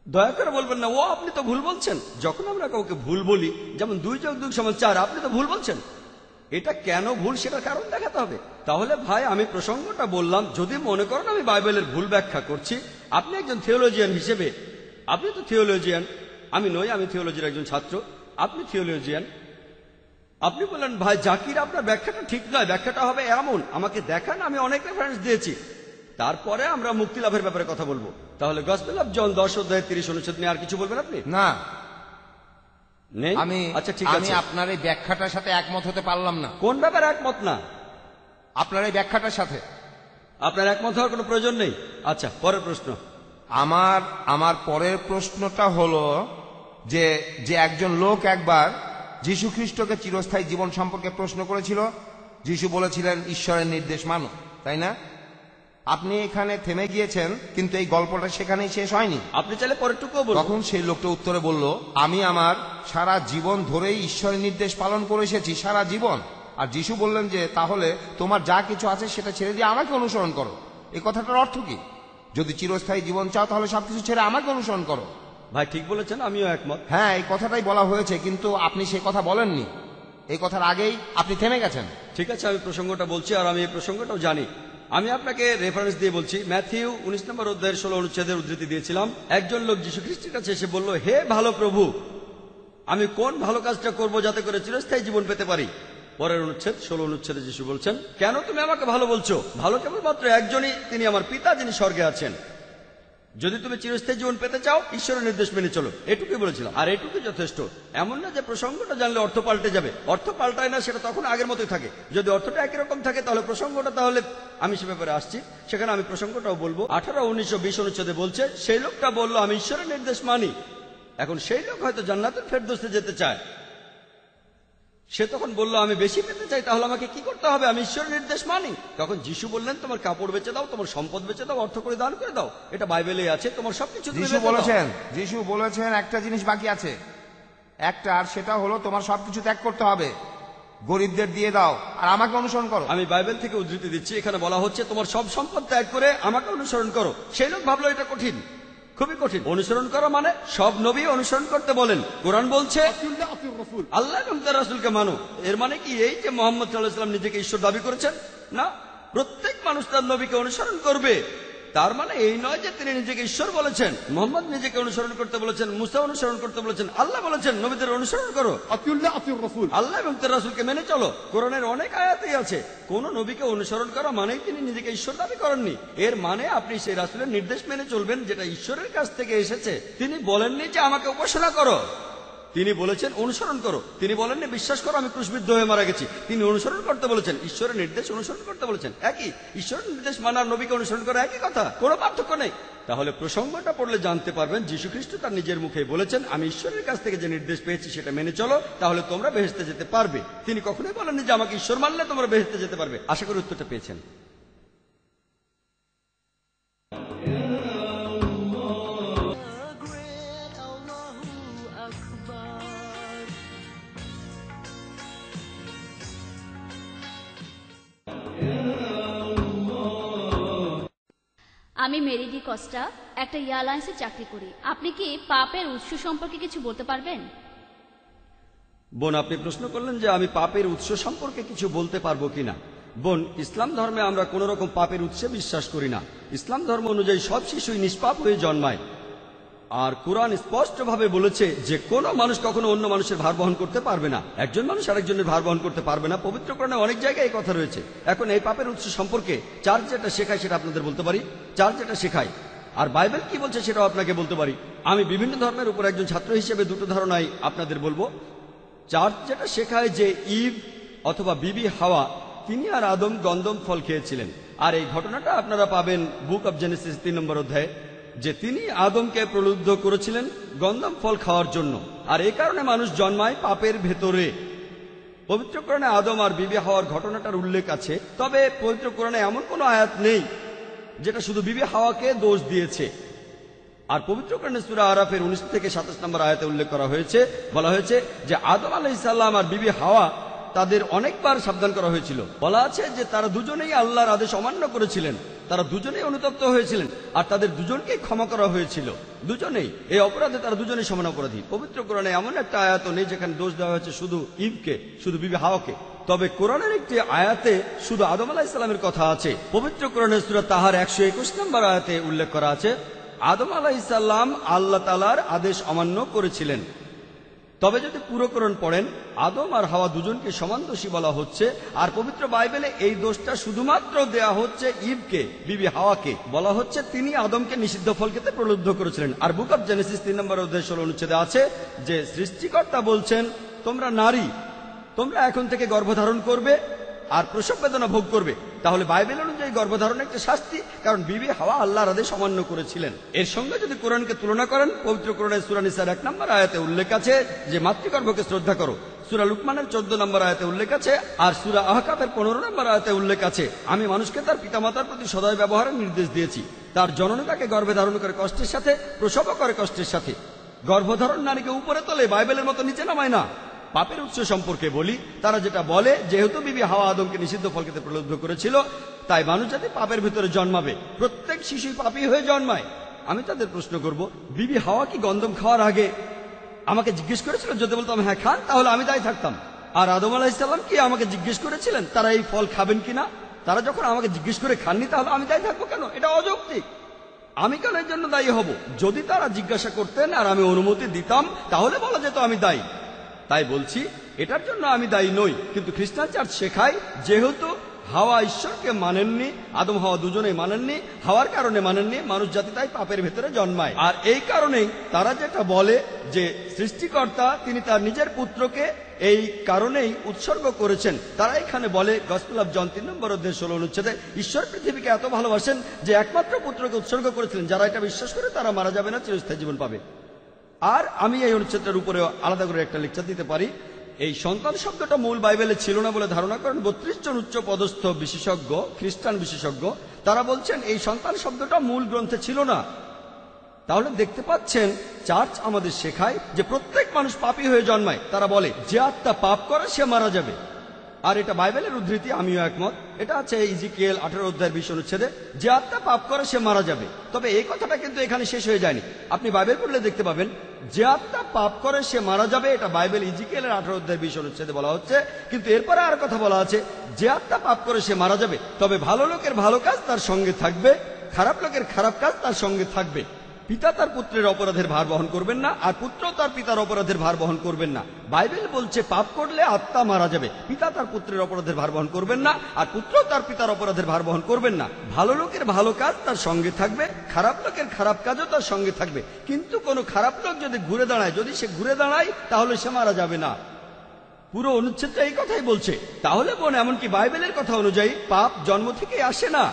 দয়া করে বলবেন না ও আপনি তো ভুল বলছেন। যখন আমরা কাউকে ভুল বলি, যেমন 2 + 2 = 4, আপনি তো ভুল বলছেন, এটা কেন ভুল সেটার কারণ দেখাতে হবে। তাহলে ভাই আমি প্রসঙ্গটা বললাম, যদি মনে করেন আমি বাইবেলের ভুল ব্যাখ্যা করছি, আপনি একজন থিওলজিয়ান হিসেবে, আপনি তো থিওলজিয়ান, আমি নই, আমি থিওলজির একজন ছাত্র, আপনি থিওলজিয়ান। আপনি বললেন ভাই জাকির আপনার ব্যাখ্যাটা ঠিক নয়, ব্যাখ্যাটা হবে এমন, আমাকে দেখান, আমি অনেক রেফারেন্স দিয়েছি, তারপরে আমরা মুক্তি লাভের ব্যাপারে কথা বলবো। তাহলে গসপেল অফ জন 10 অধ্যায় 30 অনুচ্ছেদ নিয়ে আর কিছু বলবেন আপনি? না, নেই। আচ্ছা ঠিক আছে, আপনার এই ব্যাখ্যাটার সাথে একমত হতে পারলাম না। কোন ব্যাপারে একমত না? আপনার এই ব্যাখ্যাটার সাথে আপনার একমত হওয়ার কোনো প্রয়োজন নেই। আচ্ছা, পরের প্রশ্ন। আমার পরের প্রশ্নটা হলো যে একজন লোক একবার যীশু খ্রিস্টকে চিরস্থায়ী জীবন সম্পর্কে প্রশ্ন করেছিল। যীশু বলেছিলেন ঈশ্বরের নির্দেশ মানো, তাই না? আপনি এখানে থেমে গিয়েছেন, কিন্তু এই গল্পটা সেখানেই শেষ হয়নি। আপনি চাইলে পরেরটুকুও বলুন। তখন সেই লোকটা উত্তরে বলল, আমি আমার সারা জীবন ধরেই ঈশ্বরের নির্দেশ পালন করে এসেছি, সারা জীবন। আর যীশু বললেন যে তাহলে তোমার যা কিছু আছে সেটা ছেড়ে দিয়ে আমাকে অনুসরণ করো। এই কথাটার অর্থ কি? যদি চিরস্থায়ী জীবন চাও তাহলে সবকিছু ছেড়ে আমাকে অনুসরণ করো। ভাই ঠিক বলেছেন, আমিও একমত। হ্যাঁ, এই কথাটাই বলা হয়েছে, কিন্তু আপনি সেই কথা বলেননি। এই কথার আগেই আপনি থেমে গেছেন। ঠিক আছে, আমি প্রসঙ্গটা বলছি, আর আমি এই প্রসঙ্গটাও জানি। আমি আপনাকে রেফারেন্স দিয়ে বলছি। ম্যাথিউ 19 নম্বর অধ্যায়ের 16 অনুচ্ছেদের উদ্ধৃতি দিয়েছিলাম। একজন লোক যীশু খ্রিস্টের কাছে এসে বলল, হে ভালো প্রভু, আমি কোন ভালো কাজটা করব যাতে করে চিরস্থায়ী জীবন পেতে পারি? পরের অনুচ্ছেদ 16 অনুচ্ছেদে যিশু বলছেন, কেন তুমি আমাকে ভালো বলছো? ভালো কেবলমাত্র একজনই, তিনি আমার পিতা যিনি স্বর্গে আছেন। যদি তুমি চিরস্থায়ী জীবন পেতে চাও, ঈশ্বরের নির্দেশ মেনে চলো। এটুকুই বলেছিলাম, আর এটুকুই যথেষ্ট। এমন না যে প্রসঙ্গটা জানলে অর্থ পাল্টে যাবে। অর্থ পাল্টায় না, সেটা তখন আগের মতোই থাকে। যদি অর্থটা একই রকম থাকে তাহলে প্রসঙ্গটা, তাহলে আমি সে ব্যাপারে আসছি, সেখানে আমি প্রসঙ্গটাও বলবো। 18, 19, 20 অনুচ্ছেদে বলছে, সেই লোকটা বলল আমি ঈশ্বরের নির্দেশ মানি। এখন সেই লোক হয়তো জান্নাতুল ফেরদৌসে যেতে চায়। সে তখন বলল আমি বেশি পেতে চাই, তাহলে আমাকে কি করতে হবে? আমি ঈশ্বরের নির্দেশ মানি। তখন যিশু বললেন, তোমার কাপড় বেচে দাও, তোমার সম্পদ বেচে দাও, অর্থ করে দান করে দাও। এটা বাইবেলে আছে, তোমার সবকিছু তুমি বেচে দাও। যিশু বলেছেন একটা জিনিস বাকি আছে, একটা, আর সেটা হলো তোমার সবকিছু ত্যাগ করতে হবে, গরিবদের দিয়ে দাও আর আমাকে অনুসরণ করো। আমি বাইবেল থেকে উদ্ধৃতি দিচ্ছি, এখানে বলা হচ্ছে তোমার সব সম্পদ ত্যাগ করে আমাকে অনুসরণ করো। সেই লোক ভাবলো এটা কঠিন, খুবই কঠিন। অনুসরণ করা মানে সব নবী অনুসরণ করতে বলেন। কোরআন বলছে আল্লাহ এবং তার রাসূলকে মানো। এর মানে কি এই যে মুহাম্মদ সাল্লাল্লাহু আলাইহি ওয়াসাল্লাম নিজেকে ঈশ্বর দাবি করেছেন? না, প্রত্যেক মানুষ তার নবীকে অনুসরণ করবে। তার মানে এই নয় যে তিনি নিজেকে ঈশ্বর বলেছেন। মুহাম্মদ নিজেকে অনুসরণ করতে বলেছেন, মুসা অনুসরণ করতে বলেছেন, আল্লাহ বলেছেন নবীদের অনুসরণ করো, আল্লাহ এবং তার রাসূলকে মেনে চলো। কোরআনের অনেক আয়াতেই আছে কোন নবীকে অনুসরণ করা মানেই তিনি নিজেকে ঈশ্বর দাবি করেননি। এর মানে আপনি সেই রাসূলের নির্দেশ মেনে চলবেন যেটা ঈশ্বরের কাছ থেকে এসেছে। তিনি বলেননি যে আমাকে উপাসনা করো, তিনি বলেছেন অনুসরণ করো। তিনি বলেননি বিশ্বাস করো আমি ক্রুশবিদ্ধ হয়ে মারা গেছি। তিনি অনুসরণ করতে বলেছেন, ঈশ্বরের নির্দেশ অনুসরণ করতে বলেছেন। একই, ঈশ্বরের নির্দেশ মানার নবীকে অনুসরণ করা একই কথা, কোনো পার্থক্য নেই। তাহলে প্রসঙ্গটা পড়লে জানতে পারবেন যীশু খ্রিস্ট তার নিজের মুখে বলেছেন আমি ঈশ্বরের কাছ থেকে যে নির্দেশ পেয়েছি সেটা মেনে চলো, তাহলে তোমরা বেহেশতে যেতে পারবে। তিনি কখনোই বলেননি যে আমাকে ঈশ্বর মানলে তোমরা বেহেশতে যেতে পারবে। আশা করি উত্তরটা পেয়েছেন। আমি মেরিডি কস্টা, একটা এয়ারলাইন্সে চাকরি করি। আপনি কি পাপের উৎস সম্পর্কে কিছু বলতে পারবেন? বোন, আপনি প্রশ্ন করলেন যে আমি পাপের উৎস সম্পর্কে কিছু বলতে পারবো কিনা। বোন, ইসলাম ধর্মে আমরা কোন রকম পাপের উৎসে বিশ্বাস করি না। ইসলাম ধর্ম অনুযায়ী সব শিশুই নিষ্পাপ হয়ে জন্মায়। আর কোরআন স্পষ্টভাবে বলেছে যে কোনো মানুষ কখনো অন্য মানুষের ভার বহন করতে পারবে না, একজন মানুষ আরেকজনের ভার বহন করতে পারবে না। পবিত্র কোরআনে অনেক জায়গায় এই কথা রয়েছে। এখন এই পাপের উৎস সম্পর্কে চার্চ যেটা শেখায় সেটা আপনাদের বলতে পারি। চার্চ যেটা শেখায় আর বাইবেল কি বলছে সেটাও আপনাকে বলতে পারি। আমি বিভিন্ন ধর্মের উপর একজন ছাত্র হিসেবে দুটো ধারণাই আপনাদের বলবো। চার্চ যেটা শেখায় যে ইভ অথবা বিবি হাওয়া তিনি আর আদম গন্ধম ফল খেয়েছিলেন, আর এই ঘটনাটা আপনারা পাবেন বুক অব জেনেসিস 3 নম্বর অধ্যায়ে, যে তিনি আদমকে প্রলুব্ধ করেছিলেন গন্ধম ফল খাওয়ার জন্য, আর এই কারণে মানুষ জন্মায় পাপের ভেতরে। পবিত্র কোরআনে আদম আর বিবি হাওয়ার ঘটনাটার উল্লেখ আছে, তবে পবিত্র কোরআনে এমন কোনো আয়াত নেই যেটা শুধু বিবি হাওয়াকে দোষ দিয়েছে। আর পবিত্র কোরআনে সূরা আরাফের 19 থেকে 27 নম্বর আয়াতে উল্লেখ করা হয়েছে, বলা হয়েছে যে আদম আলাইহিস সালাম আর বিবি হাওয়া তাদের অনেকবার সাবধান করা হয়েছিল। বলা আছে যে তারা দুজনেই আল্লাহর আদেশ অমান্য করেছিলেন, তারা দুজনেই অনুতপ্ত হয়েছিলেন, আর তাদের দুজনকেই ক্ষমা করা হয়েছিল। দুজনেই এই অপরাধে তারা দুজনেই সমান অপরাধী। পবিত্র কোরআনে এমন একটা আয়াত নেই যেখানে দোষ দেওয়া হয়েছে শুধু ইভকে, শুধু বিবি হাওয়াকে। তবে কোরআনের একটি আয়াতে শুধু আদম আলাইহিস সালামের কথা আছে। পবিত্র কোরআনের সূরা তাহার 121 নম্বর আয়াতে উল্লেখ করা আছে আদম আলাইহিস সালাম আল্লাহ তাআলার আদেশ অমান্য করেছিলেন। তবে যদি পুরো কোরআন পড়েন আদম আর হাওয়া দুজনকে সমান দোষী বলা হচ্ছে, আর পবিত্র বাইবেলে এই দোষটা শুধুমাত্র দেয়া হচ্ছে ইভকে, বিবি হাওয়াকে। বলা হচ্ছে তিনি আদমকে নিষিদ্ধ ফল খেতে প্রলুব্ধ করেছিলেন। আর বুক অব জেনেসিস 3 নম্বর অধ্যায় 16 অনুচ্ছেদে আছে যে সৃষ্টিকর্তা বলছেন তোমরা নারী, তোমরা এখন থেকে গর্ভধারণ করবে আর প্রসব বেদনা ভোগ করবে। তাহলে বাইবেল অনুযায়ী গর্ভধারণ একটা শাস্তি, কারণ বিবি হাওয়া আল্লাহর আদেশ অমান্য করেছিলেন। এর সঙ্গে যদি কোরআনকে তুলনা করেন, পবিত্র কোরআনের সূরা নিসার 1 নম্বর আয়াতে উল্লেখ আছে যে মাতৃগর্ভকে শ্রদ্ধা করো। সূরা লুকমানের 14 নম্বর আয়াতে উল্লেখ আছে, আর সূরা আহকাফের 15 নম্বর আয়াতে উল্লেখ আছে আমি মানুষকে তার পিতামাতার প্রতি সদয় ব্যবহারের নির্দেশ দিয়েছি। তার জননী তাকে গর্ভে ধারণ করে কষ্টের সাথে, প্রসবও করে কষ্টের সাথে। গর্ভধারণ নারীকে উপরে তোলে, বাইবেলের মতো নিচে নামায় না। পাপের উৎস সম্পর্কে বলি, তারা যেটা বলে যেহেতু বিবি হাওয়া আদমকে নিষিদ্ধ ফল খেতে প্রলুব্ধ করেছিল, তাই মানুষ জাতি পাপের ভিতরে জন্মাবে। প্রত্যেক শিশুই পাপী হয়ে জন্মায়। আমি তাদের প্রশ্ন করব, বিবি হাওয়া কি গন্ধম খাওয়ার আগে আমাকে জিজ্ঞেস করেছিল? যদি বলতাম হ্যাঁ খান, তাহলে আমি দায়ী থাকতাম। আর আদম আলাইহিস সালাম কি আমাকে জিজ্ঞেস করেছিলেন তারা এই ফল খাবেন কিনা? তারা যখন আমাকে জিজ্ঞেস করে খাননি, তাহলে আমি দায়ী থাকবো কেন? এটা অযৌক্তিক। আমি কেন এর জন্য দায়ী হব? যদি তারা জিজ্ঞাসা করতেন আর আমি অনুমতি দিতাম, তাহলে বলা যেত আমি দায়ী। তাই বলছি এটার জন্য আমি দায়ী নই, কিন্তু খ্রিস্টান চার্চ শেখায় যেহেতু হাওয়া ঈশ্বরকে মানেননি, আদম হাওয়া দুজনেই মানেননি, হাওয়ার কারণে মানেননি, মানুষ জাতি তাই পাপের ভেতরে জন্মায়। আর এই কারণেই তারা যেটা বলে যে সৃষ্টিকর্তা তিনি তার নিজের পুত্রকে এই কারণেই উৎসর্গ করেছেন। তারা এখানে বলে গসপেল অফ জন 3 নম্বর অধ্যায় 16 অনুচ্ছেদে ঈশ্বর পৃথিবীকে এত ভালোবাসেন যে একমাত্র পুত্রকে উৎসর্গ করেছিলেন, যারা এটা বিশ্বাস করে তারা মারা যাবে না, চিরস্থায়ী জীবন পাবে। আর আমি এই অনুচ্ছেদটার উপরে আলাদা করে একটা লেকচার দিতে পারি। এই সন্তান শব্দটা মূল বাইবেলে ছিল না বলে ধারণা করেন 32 জন উচ্চ পদস্থ বিশেষজ্ঞ, খ্রিস্টান বিশেষজ্ঞ। তারা বলছেন এই সন্তান শব্দটা মূল গ্রন্থে ছিল না। তাহলে দেখতে পাচ্ছেন চার্চ আমাদের শেখায় যে প্রত্যেক মানুষ পাপী হয়ে জন্মায়। তারা বলে যে আত্মা পাপ করে সে মারা যাবে, আর এটা বাইবেলের উদ্ধৃতি, আমিও একমত। এটা আছে ইজিকিয়েল 18 অধ্যায়ের 20 অনুচ্ছেদে, যে আত্মা পাপ করে সে মারা যাবে। তবে এই কথাটা কিন্তু এখানে শেষ হয়ে যায়নি। আপনি বাইবেল পড়লে দেখতে পাবেন যে আত্মা পাপ করে সে মারা যাবে, এটা বাইবেল ইজিকিয়েলের 18 অধ্যায়ের 20 অনুচ্ছেদে বলা হচ্ছে। কিন্তু এরপরে আর কথা বলা আছে, যে আত্মা পাপ করে সে মারা যাবে, তবে ভালো লোকের ভালো কাজ তার সঙ্গে থাকবে, খারাপ লোকের খারাপ কাজ তার সঙ্গে থাকবে। পিতা তার পুত্রের অপরাধের ভার বহন করবেন না, আর পুত্র তার পিতার অপরাধের ভার বহন করবেন না। বাইবেল বলছে পাপ করলে আত্মা মারা যাবে, পিতা তার পুত্রের অপরাধের ভার বহন করবেন না, আর পুত্র তার পিতার অপরাধের ভার বহন করবেন না। ভালো লোকের ভালো কাজ তার সঙ্গে থাকবে, খারাপ লোকের খারাপ কাজও তার সঙ্গে থাকবে। কিন্তু কোনো খারাপ লোক যদি ঘুরে দাঁড়ায়, যদি সে ঘুরে দাঁড়ায়, তাহলে সে মারা যাবে না। পুরো অনুচ্ছেদটা এই কথাই বলছে। তাহলে বোন, এমনকি বাইবেলের কথা অনুযায়ী পাপ জন্ম থেকে আসে না।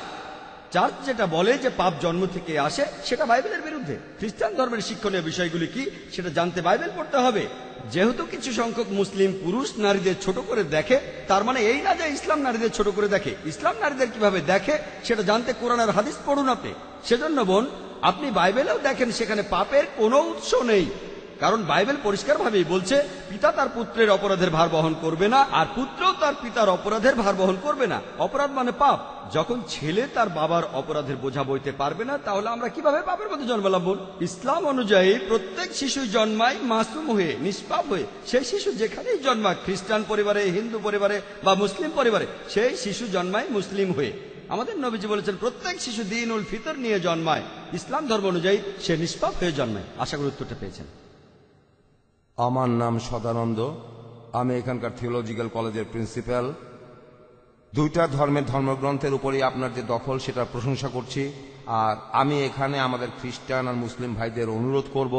চার্চ যেটা বলে যে পাপ জন্ম থেকে আসে, সেটা বাইবেলের বিরুদ্ধে। খ্রিস্টান ধর্মের শিক্ষণীয় বিষয়গুলি কি সেটা জানতে বাইবেল পড়তে হবে। যেহেতু কিছু সংখ্যক মুসলিম পুরুষ নারীদের ছোট করে দেখে, তার মানে এই না যে ইসলাম নারীদের ছোট করে দেখে। ইসলাম নারীদের কিভাবে দেখে সেটা জানতে কোরআন আর হাদিস পড়ুন আপনি। সেজন্য বোন, আপনি বাইবেলেও দেখেন সেখানে পাপের কোনো উৎস নেই, কারণ বাইবেল পরিষ্কারভাবেই বলছে পিতা তার পুত্রের অপরাধের ভার বহন করবে না, আর পুত্র তার পিতার অপরাধের ভার বহন করবে না। অপরাধ মানে পাপ। যখন ছেলে তার বাবার অপরাধের বোঝা বইতে পারবে না, তাহলে আমরা কিভাবে পাপের মধ্যে জন্মালাম? ইসলাম অনুযায়ী প্রত্যেক শিশু জন্মায় মাসুম হয়ে, নিষ্পাপ হয়ে। সেই শিশু যেখানেই জন্মাক, খ্রিস্টান পরিবারে, হিন্দু পরিবারে বা মুসলিম পরিবারে, সেই শিশু জন্মায় মুসলিম হয়ে। আমাদের নবীজি বলেছেন প্রত্যেক শিশু দ্বীনুল ফিতর নিয়ে জন্মায়। ইসলাম ধর্ম অনুযায়ী সে নিষ্পাপ হয়ে জন্মায়। আশা করি উত্তরটা পেয়েছেন। আমার নাম সদানন্দ, আমি এখানকার থিওলজিক্যাল কলেজের প্রিন্সিপাল। দুইটা ধর্মের ধর্মগ্রন্থের উপরই আপনার যে দখল, সেটার প্রশংসা করছি। আর আমি এখানে আমাদের খ্রিস্টান আর মুসলিম ভাইদের অনুরোধ করব,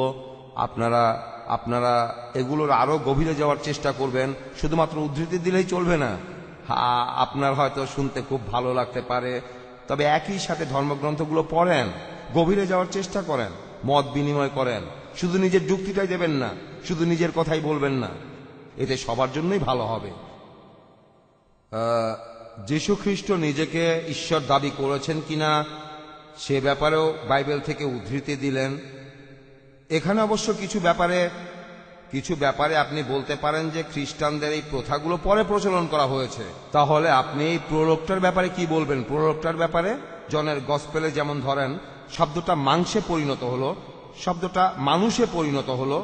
আপনারা এগুলোর আরো গভীরে যাওয়ার চেষ্টা করবেন। শুধুমাত্র উদ্ধৃতি দিলেই চলবে না। আপনার হয়তো শুনতে খুব ভালো লাগতে পারে, তবে একই সাথে ধর্মগ্রন্থগুলো পড়েন, গভীরে যাওয়ার চেষ্টা করেন, মত বিনিময় করেন। শুধু নিজের যুক্তিটাই দেবেন না, শুধু নিজের কথাই বলবেন না, এতে সবার জন্যই ভালো হবে। যীশু খ্রিস্ট নিজেকে ঈশ্বর দাবি করেছেন কিনা সে ব্যাপারেও বাইবেল থেকে উদ্ধৃতি দিলেন। এখানে অবশ্য কিছু ব্যাপারে আপনি বলতে পারেন যে খ্রিস্টানদের এই প্রথাগুলো পরে প্রচলন করা হয়েছে। তাহলে আপনি এই প্রলোভটার ব্যাপারে কি বলবেন? প্রলোভটার ব্যাপারে জনের গসপেলে যেমন ধরেন শব্দটা মাংসে পরিণত হলো, শব্দটা মানুষে পরিণত হলো।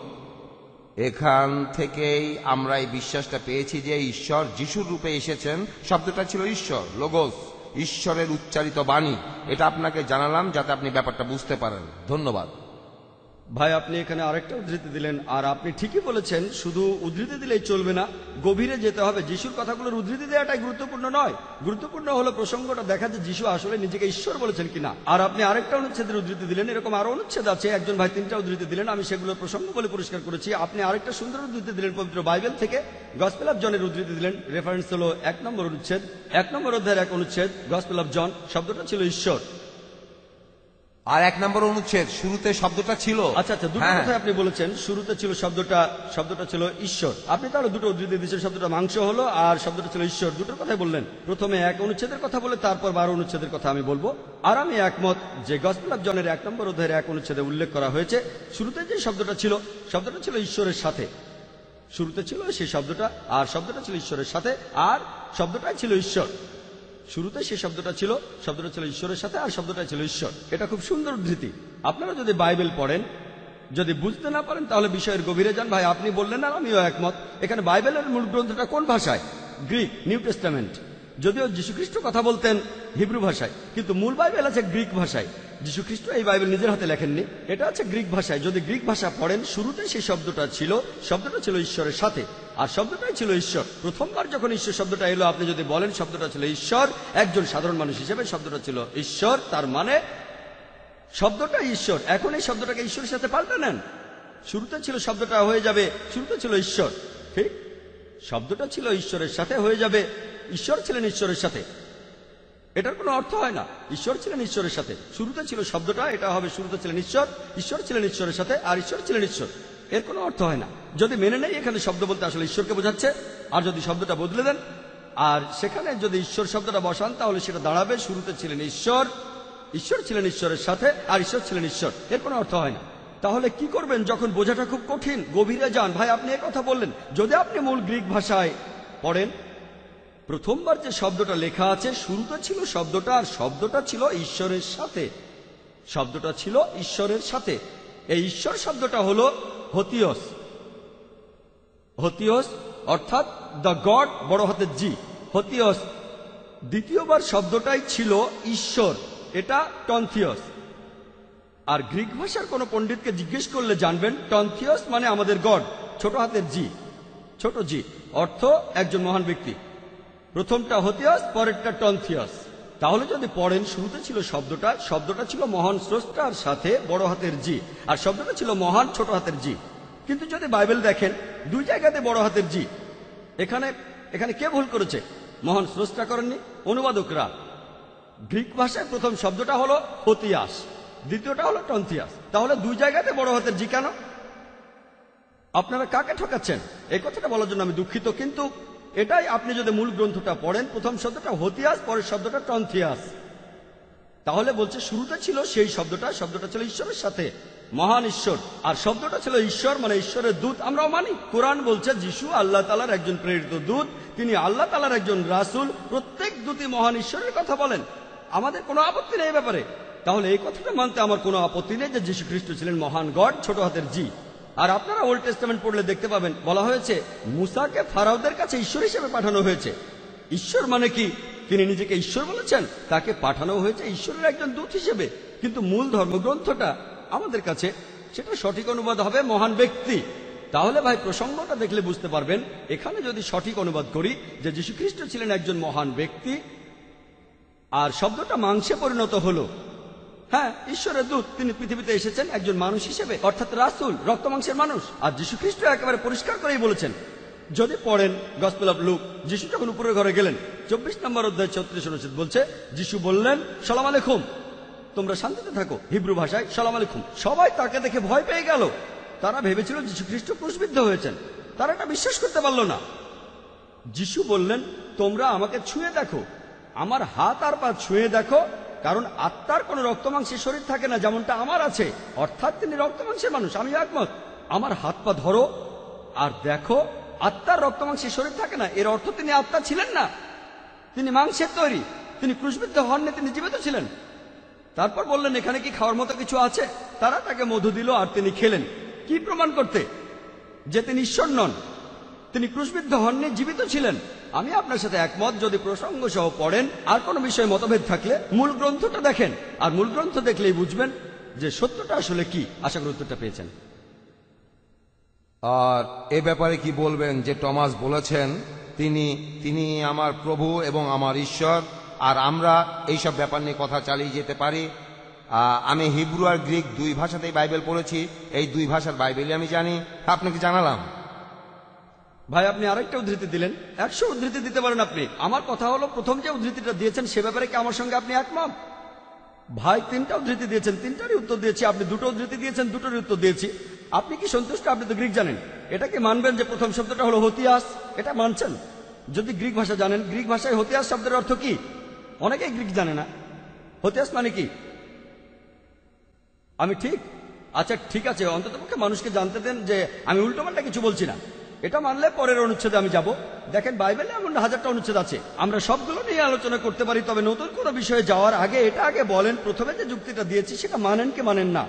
এখান থেকেই আমরা এই বিশ্বাসটা পেয়েছি যে ঈশ্বর যিশুর রূপে এসেছেন। শব্দটা ছিল ঈশ্বর, লোগোস, ঈশ্বরের উচ্চারিত বাণী। এটা আপনাকে জানালাম যাতে আপনি ব্যাপারটা বুঝতে পারেন। ধন্যবাদ ভাই। আপনি এখানে আরেকটা উদ্ধৃতি দিলেন, আর আপনি ঠিকই বলেছেন, শুধু উদ্ধৃতি দিলেই চলবে না, গভীরে যেতে হবে। যিশুর কথাগুলোর উদ্ধৃতি দেওয়াটাই গুরুত্বপূর্ণ নয়, গুরুত্বপূর্ণ হলো প্রসঙ্গটা দেখা যে যিশু আসলে নিজেকে ঈশ্বর বলেছেন কিনা। আর আপনি আরেকটা অনুচ্ছেদের উদ্ধৃতি দিলেন, এরকম আরো অনুচ্ছেদ আছে। একজন ভাই 3টা উদ্ধৃতি দিলেন, আমি সেগুলোর প্রসঙ্গ বলে পরিষ্কার করেছি। আপনি আরেকটা সুন্দর উদ্ধৃতি দিলেন পবিত্র বাইবেল থেকে, গসপেল অফ জনের উদ্ধৃতি দিলেন। রেফারেন্স হলো 1 নম্বর অনুচ্ছেদ, 1 নম্বর অধ্যায়ের 1 অনুচ্ছেদ, গসপেল অফ জন। শব্দটা ছিল ঈশ্বর। আর 1 নম্বর অনুচ্ছেদ শুরুতে শব্দটা ছিল। আচ্ছা, দুটো কথা আপনি বলেছেন। শুরুতে ছিল শব্দটা ছিল ঈশ্বর। আপনি তাহলে দুটো উদ্ধৃতি দিয়েছেন, শব্দটা মাংস হলো আর শব্দটা ছিল ঈশ্বর। দুটোর কথাই বললেন। প্রথমে 1 অনুচ্ছেদের কথা বলে তারপর 12 অনুচ্ছেদের কথা আমি বলবো। আর আমি একমত যে গসপেল অফ জনের 1 নম্বর অধ্যায়ের 1 অনুচ্ছেদে উল্লেখ করা হয়েছে শুরুতে যে শব্দটা ছিল ঈশ্বরের সাথে। শুরুতে ছিল সেই শব্দটা, আর শব্দটা ছিল ঈশ্বরের সাথে, আর শব্দটাই ছিল ঈশ্বর। শুরুতে সেই শব্দটা ছিল ঈশ্বরের সাথে, আর শব্দটাই ছিল ঈশ্বর। এটা খুব সুন্দর উদ্ধৃতি। আপনারা যদি বাইবেল পড়েন, যদি বুঝতে না পারেন তাহলে বিষয়ের গভীরে যান। ভাই আপনি বললেন, আর আমিও একমত। এখানে বাইবেলের মূল গ্রন্থটা কোন ভাষায়? Greek, new testament. যদিও যীশুখ্রিস্ট কথা বলতেন হিব্রু ভাষায়, কিন্তু মূল বাইবেল আছে গ্রিক ভাষায়। যীশু খ্রিস্ট এই বাইবেল নিজের হাতে লেখেননি, এটা আছে গ্রিক ভাষায়। যদি গ্রিক ভাষা পড়েন, শুরুতে সেই শব্দটা ছিল ঈশ্বরের সাথে, আর শব্দটাই ছিল ঈশ্বর। প্রথমবার যখন ঈশ্বর শব্দটা এলো, আপনি যদি বলেন শব্দটা ছিল ঈশ্বর, একজন সাধারণ মানুষ হিসেবে শব্দটা ছিল ঈশ্বর, তার মানে শব্দটা ঈশ্বর। এখন এই শব্দটাকে ঈশ্বরের সাথে পাল্টে নেন। শুরুতে ছিল শব্দটা হয়ে যাবে, শুরুতে ছিল ঈশ্বর, ঠিক? শব্দটা ছিল ঈশ্বরের সাথে হয়ে যাবে ঈশ্বর ছিলেন ঈশ্বরের সাথে। এটার কোনো অর্থ হয় না। ঈশ্বর ছিলেন ঈশ্বরের সাথে, শুরুতে ছিল শব্দটা, এটা হবে শুরুতে ছিলেন ঈশ্বর, ঈশ্বর ছিলেন ঈশ্বরের সাথে, আর ঈশ্বর ছিলেন ঈশ্বর। এর কোনো অর্থ হয় না। যদি মেনে নেই এখানে শব্দ বলতে আসলে ঈশ্বরকে বোঝাচ্ছে, আর যদি শব্দটা বদলে দেন আর সেখানে যদি ঈশ্বর শব্দটা বসান, তাহলে সেটা দাঁড়াবে শুরুতে ছিলেন ঈশ্বর, ঈশ্বর ছিলেন ঈশ্বরের সাথে, আর ঈশ্বর ছিলেন ঈশ্বর। এর কোনো অর্থ হয় না। তাহলে কি করবেন যখন বোঝাটা খুব কঠিন? গভীরে যান। ভাই, আপনি কথা বললেন, যদি আপনি মূল গ্রিক ভাষায় পড়েন, প্রথমবার যে শব্দটা লেখা আছে, শুরুতে ছিল শব্দটা, আর শব্দটা ছিল ঈশ্বরের সাথে। শব্দটা ছিল ঈশ্বরের সাথে। এই ঈশ্বর শব্দটা হলো হোথিওস। হোথিওস অর্থাৎ দ্য গড, বড় হাতের জি, হোথিওস। দ্বিতীয়বার শব্দটাই ছিল ঈশ্বর, এটা টনথিওস। আর গ্রিক ভাষার কোন পণ্ডিতকে জিজ্ঞেস করলে জানবেন টনথিওস মানে আমাদের গড, ছোট হাতের জি, ছোট জি, অর্থ একজন মহান ব্যক্তি। প্রথমটা হোথিওস, পরেরটা টনথিওস। তাহলে যদি পড়েন, শুরুতে ছিল শব্দটা, শব্দটা ছিল মহান স্রষ্টার সাথে, বড় হাতের জি, আর শব্দটা ছিল মহান, ছোট হাতের জি। কিন্তু যদি বাইবেল দেখেন, দুই জায়গাতে বড় হাতের জি। এখানে এখানে কে ভুল করেছে? মহান স্রষ্টা করেননি, অনুবাদকরা। গ্রিক ভাষায় প্রথম শব্দটা হলো হোথিয়াস, দ্বিতীয়টা হলো টনথিয়াস। তাহলে দুই জায়গাতে বড় হাতের জি কেন? আপনারা কাকে ঠকাচ্ছেন? এই কথাটা বলার জন্য আমি দুঃখিত, কিন্তু এটাই। আপনি যদি মূল গ্রন্থটা পড়েন, প্রথম শব্দটা হোথিয়াস, পরের শব্দটা টনথিয়াস। তাহলে বলছে শুরুতে ছিল সেই শব্দটা, শব্দটা ছিল ঈশ্বরের সাথে, মহান ঈশ্বর, আর শব্দটা ছিল ঈশ্বর মানে ঈশ্বরের দূত। আমরাও মানি, কোরআন বলছে যিশু আল্লাহ তাআলার একজন প্রেরিত দূত, তিনি আল্লাহ তাআলার একজন রাসূল। প্রত্যেক দূতই মহান ঈশ্বরের কথা বলেন, আমাদের কোনো আপত্তি নেই এই ব্যাপারে। তাহলে এই কথাটা মানতে আমার কোনো আপত্তি নেই যে যীশু খ্রিস্ট ছিলেন মহান গড, ছোট হাতের জি। আর আপনারা ওল্ড টেস্টামেন্ট পড়লে দেখতে পাবেন, বলা হয়েছে মুসাকে ফারাওদের কাছে ঈশ্বর হিসেবে পাঠানো হয়েছে। ঈশ্বর মানে কি? তিনি নিজেকে ঈশ্বর বলেছেন, তাকে পাঠানো হয়েছে ঈশ্বরের একজন দূত হিসেবে। কিন্তু মূল ধর্মগ্রন্থটা আমাদের কাছে, সেটা সঠিক অনুবাদ হবে মহান ব্যক্তি। তাহলে ভাই, প্রসঙ্গটা দেখলে বুঝতে পারবেন, এখানে যদি সঠিক অনুবাদ করি যে যীশু খ্রিস্ট ছিলেন একজন মহান ব্যক্তি, আর শব্দটা মাংসে পরিণত হলো, হ্যাঁ, ঈশ্বরের দূত, তিনি পৃথিবীতে এসেছেন একজন মানুষ হিসেবে, অর্থাৎ রাসূল, রক্ত মাংসের মানুষ। আর যীশু খ্রিস্ট একেবারে পরিষ্কার করেই বলেছেন, যদি পড়েন গসপেল অফ লুক, যীশু যখন উপরের ঘরে গেলেন, 24 নম্বর অধ্যায় 34 অনুচ্ছেদ বলছে, যীশু বললেন সালাম আলাইকুম, তোমরা শান্তিতে থাকো। হিব্রু ভাষায় সালাম আলাইকুম। সবাই তাকে দেখে ভয় পেয়ে গেল। তারা ভেবেছিল যীশু খ্রিস্ট ক্রুশবিদ্ধ হয়েছেন, তারা এটা বিশ্বাস করতে পারল না। যীশু বললেন, তোমরা আমাকে ছুঁয়ে দেখো, আমার হাত আর পা ছুঁয়ে দেখো, কারণ আত্মার কোন রক্তমাংসের শরীর থাকে না যেমনটা আমার আছে, অর্থাৎ তিনি রক্তমাংসের মানুষ, আমি একমত। আমার হাত পা ধরো আর দেখো, আত্মার রক্তমাংসের শরীর থাকে না, এর অর্থ তিনি আত্মা ছিলেন না, তিনি মাংসের তৈরি, তিনি ক্রুশবিদ্ধ হননি, তিনি জীবিত ছিলেন। তারপর বললেন, এখানে কি খাওয়ার মতো কিছু আছে? তারা তাকে মধু দিল আর তিনি খেলেন। কি প্রমাণ করতে? যে তিনি ঈশ্বর নন, তিনি ক্রুশবিদ্ধ হননি, জীবিত ছিলেন। আমি আপনার সাথে একমত। যদি প্রসঙ্গ সহ পড়েন, আর কোনো বিষয়ে মতভেদ থাকলে মূল গ্রন্থটা দেখেন, আর মূল গ্রন্থ দেখলেই বুঝবেন যে সত্যটা আসলে কি। আশা করি উত্তরটা পেয়েছেন। আর এ ব্যাপারে কি বলবেন যে টমাস বলেছেন তিনি আমার প্রভু এবং আমার ঈশ্বর, আর আমরা এইসব ব্যাপার নিয়ে কথা চালিয়ে যেতে পারি। আমি হিব্রু আর গ্রিক দুই ভাষাতেই বাইবেল পড়েছি, এই দুই ভাষার বাইবেলই আমি জানি, আপনাকে জানালাম। ভাই, আপনি আরেকটা উদ্ধৃতি দিলেন, 100 উদ্ধৃতি দিতে পারেন আপনি। আমার কথা হলো, প্রথম যে উদ্ধৃতিটা দিয়েছেন সে ব্যাপারে কি আমার সঙ্গে আপনি একমত? ভাই 3টা উদ্ধৃতি দিয়েছেন, 3টারই উত্তর দিয়েছি। আপনি 2টো উদ্ধৃতি দিয়েছেন, 2টোরই উত্তর দিয়েছি। আপনি কি সন্তুষ্ট? আপনি তো গ্রিক জানেন, এটা কি মানবেন যে প্রথম শব্দটা হলো হোথিয়াস? এটা মানছেন? যদি গ্রিক ভাষা জানেন, গ্রিক ভাষায় হোথিয়াস শব্দের অর্থ কি? অনেকেই গ্রিক জানে না। হোথিয়াস মানে কি? আমি ঠিক? আচ্ছা, ঠিক আছে, অন্ততপক্ষে মানুষকে জানতে দেন যে আমি উল্টোপাল্টা কিছু বলছি না। এটা মানলে পরের অনুচ্ছেদে আমি যাব। দেখেন, বাইবেলে এমন 1000টা অনুচ্ছেদ আছে, আমরা সবগুলো নিয়ে আলোচনা করতে পারি। তবে নতুন কোনো বিষয়ে যাওয়ার আগে এটা আগে বলেন, প্রথমে যে যুক্তিটা দিয়েছি সেটা মানেন কি মানেন না?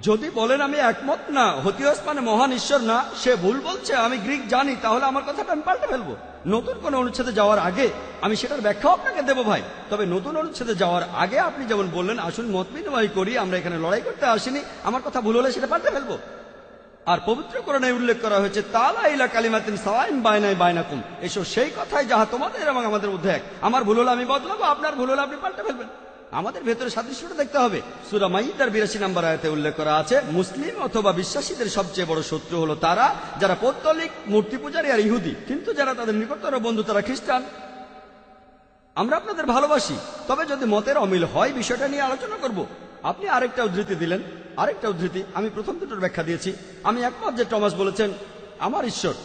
যদি বলেন আমি একমত না, হতিয়স মানে মহান ঈশ্বর না, সে ভুল বলছে, আমি গ্রিক জানি, তাহলে আমার কথাটা আমি পাল্টে ফেলবো। নতুন কোন অনুচ্ছেদে যাওয়ার আগে আমি সেটার ব্যাখ্যা আপনাকে দেবো ভাই। তবে নতুন অনুচ্ছেদে যাওয়ার আগে আপনি যেমন বললেন আসুন মত বিনিময় করি, আমরা এখানে লড়াই করতে আসিনি, আমার কথা ভুল হলে সেটা পাল্টে ফেলবো। আর পবিত্র কোরআনে উল্লেখ করা হয়েছে তালা ইলা কালিমাতিন সাওয়াইন বাইনাই বাইনাকুম, এসো সেই কথাই যাহা তোমাদের এবং আমাদের মধ্যে এক। আমার ভুল হলে আমি বদলাবো, আপনার ভুল হলে আপনি পাল্টে ফেলবেন। আমাদের ভেতরে সাদৃশ্যটা দেখতে হবে। সূরা মাইদার ৮২ নম্বর আয়াতে উল্লেখ করা আছে, মুসলিম অথবা বিশ্বাসীদের সবচেয়ে বড় শত্রু হলো তারা যারা পৌত্তলিক, মূর্তি পূজারী আর ইহুদি, কিন্তু যারা তাদের নিকটতর বন্ধু তারা খ্রিস্টান। আমরা আপনাদের ভালোবাসি, তবে যদি মতের অমিল হয় বিষয়টা নিয়ে আলোচনা করব। আপনি আরেকটা উদ্ধৃতি দিলেন, আরেকটা উদ্ধৃতি। আমি প্রথম দুটোর ব্যাখ্যা দিয়েছি। আমি একমত যে টমাস বলেছেন আমার ঈশ্বর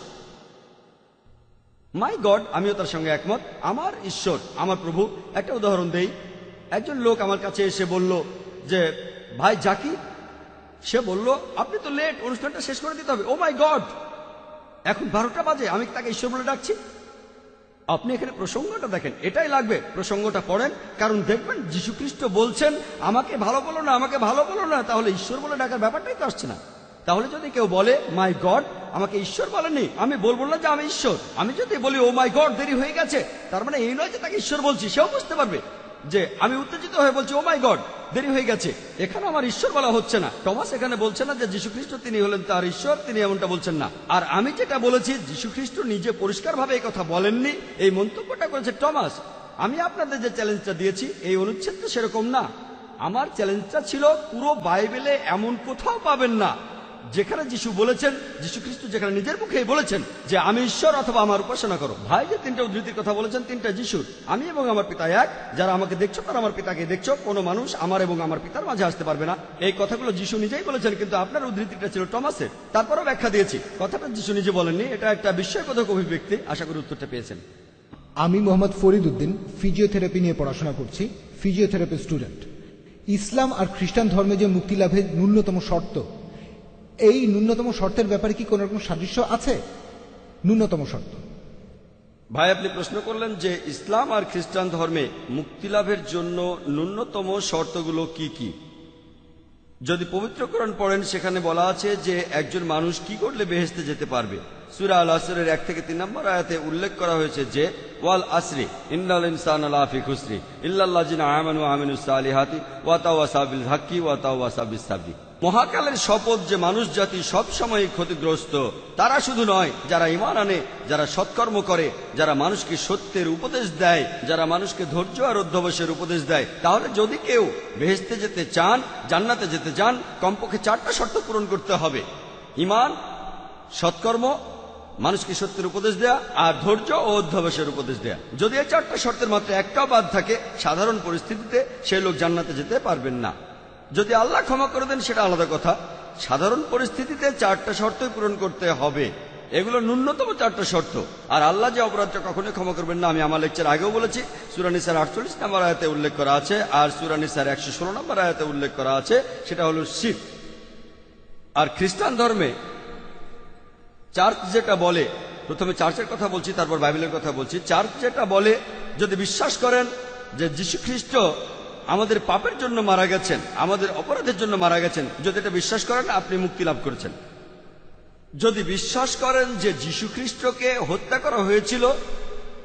মাই গড, আমিও তার সঙ্গে একমত, আমার ঈশ্বর, আমার প্রভু। একটা উদাহরণ দেই। একজন লোক আমার কাছে এসে বলল যে ভাই জাকি, সে বলল আপনি তো লেট, অনুষ্ঠানটা শেষ করে দিতে হবে। ও মাই গড, এখন 12টা বাজে, আমি তাকে ঈশ্বর বলে ডাকছি। আপনি এখানে প্রসঙ্গটা দেখেন, এটাই লাগবে, প্রসঙ্গটা পড়েন, কারণ দেখবেন যীশুখ্রিস্ট বলছেন আমাকে ভালো বলো না, আমাকে ভালো বলো না, তাহলে ঈশ্বর বলে ডাকার ব্যাপারটাই তো আসছে না। তাহলে যদি কেউ বলে মাই গড, আমাকে ঈশ্বর বলেনি, আমি বলবো না যে আমি ঈশ্বর। আমি যদি বলি ও মাই গড দেরি হয়ে গেছে, তার মানে এই নয় যে তাকে ঈশ্বর বলছি, সেও বুঝতে পারবে যে আমি উত্তেজিত হয়ে বলছি ও মাই গড দেরি হয়ে গেছে। এখানে আমার ঈশ্বর বলা হচ্ছে না। টমাস এখানে বলছে না যে যীশুখ্রিস্ট তিনি হলেন তার ঈশ্বর, তিনি এমনটা বলছেন না। আর আমি যেটা বলেছি, যীশুখ্রিস্ট নিজে পরিষ্কারভাবে এই কথা বলেননি, এই মন্তব্যটা করেছে টমাস। আমি আপনাদের যে চ্যালেঞ্জটা দিয়েছি এই অনুচ্ছেদটা সেরকম না। আমার চ্যালেঞ্জটা ছিল পুরো বাইবেলে এমন কোথাও পাবেন না যেখানে যিশু বলেছেন, যীশুখ্রিস্ট যেখানে নিজের মুখেই বলেছেন যে আমি ঈশ্বর অথবা আমার উপাসনা করো। ভাই যে তিনটা উদ্ধৃতির কথা বলেছেন, তিনটা যিশুর। আমি এবং আমার পিতা এক, যারা আমাকে দেখছো তারা আমার পিতাকে দেখছো, কোনো মানুষ আমার এবং আমার পিতার মাঝে আসতে পারবে না। এই কথাগুলো যিশু নিজেই বলেছেন, কিন্তু আপনার উদ্ধৃতিটা ছিল টমাসের। তারপরও ব্যাখ্যা দিয়েছি, কথাটা যিশু নিজে বলেননি, এটা একটা বিস্ময়বোধক অভিব্যক্তি। আশা করি উত্তরটা পেয়েছেন। আমি মোহাম্মদ ফরিদ উদ্দিন, ফিজিওথেরাপি নিয়ে পড়াশোনা করছি, ফিজিওথেরাপি স্টুডেন্ট। ইসলাম আর খ্রিস্টান ধর্মে যে মুক্তি লাভের ন্যূনতম শর্ত, এই ন্যূনতম শর্তের ব্যাপারে কি কোনো রকম সাদৃশ্য আছে? ন্যূনতম শর্ত। ভাই আপনি প্রশ্ন করলেন যে ইসলাম আর খ্রিস্টান ধর্মে মুক্তি লাভের জন্য ন্যূনতম শর্তগুলো কি কি। যদি পবিত্র কোরআন পড়েন সেখানে বলা আছে যে একজন মানুষ কি করলে বেহেশতে যেতে পারবে। সূরা আল আসরের 1 থেকে 3 নম্বর আয়াতে উল্লেখ করা হয়েছে যে ওয়াল আসরি ইন্নাল ইনসানা লাফি খুসরি ইল্লাল্লাযিনা আমানু ওয়া আমিলুস সালিহাতি ওয়া তাওয়াসাউ বিল হাক্কি ওয়া তাওয়াসাউ বিস সাবরি। মহাকালের শপথ যে মানুষ জাতি সব সময় ক্ষতিগ্রস্ত, তারা শুধু নয় যারা ঈমান আনে, যারা সৎকর্ম করে, যারা মানুষকে সত্যের উপদেশ দেয়, যারা মানুষকে ধৈর্য আর অধ্যবসায়ের উপদেশ দেয়। তাহলে যদি কেউ বেহেশতে যেতে চান, জান্নাতে যেতে চান, কমপক্ষে 4টা শর্ত পূরণ করতে হবে: ঈমান, সৎকর্ম, মানুষকে সত্যের উপদেশ দেয়া আর ধৈর্য ও অধ্যবসায়ের উপদেশ দেয়া। যদি এই 4টা শর্তের মাত্র একটাও বাদ থাকে, সাধারণ পরিস্থিতিতে সেই লোক জান্নাতে যেতে পারবেন না। যদি আল্লাহ ক্ষমা করে দেন সেটা আলাদা কথা। সাধারণ পরিস্থিতিতে 4টা শর্তই পূরণ করতে হবে। এগুলো ন্যূনতম 4টা শর্ত। আর আল্লাহ যে অপরাধটা কখনোই ক্ষমা করবেন না, আমি আমার লেকচার আগেও বলেছি। সূরা নিসার 48 নম্বর আয়াতে উল্লেখ করা আছে, আর সূরা নিসার 116 নম্বর আয়াতে উল্লেখ করা আছে, সেটা হলো শিরক। আর খ্রিস্টান ধর্মে চার্চ যেটা বলে, প্রথমে চার্চের কথা বলছি তারপর বাইবেলের কথা বলছি। চার্চ যেটা বলে, যদি বিশ্বাস করেন যে যীশুখ্রিস্ট আমাদের পাপের জন্য মারা গেছেন, আমাদের অপরাধের জন্য মারা গেছেন, যদি এটা বিশ্বাস করেন আপনি মুক্তি লাভ করেছেন। যদি বিশ্বাস করেন যে যীশুখ্রিস্টকে হত্যা করা হয়েছিল,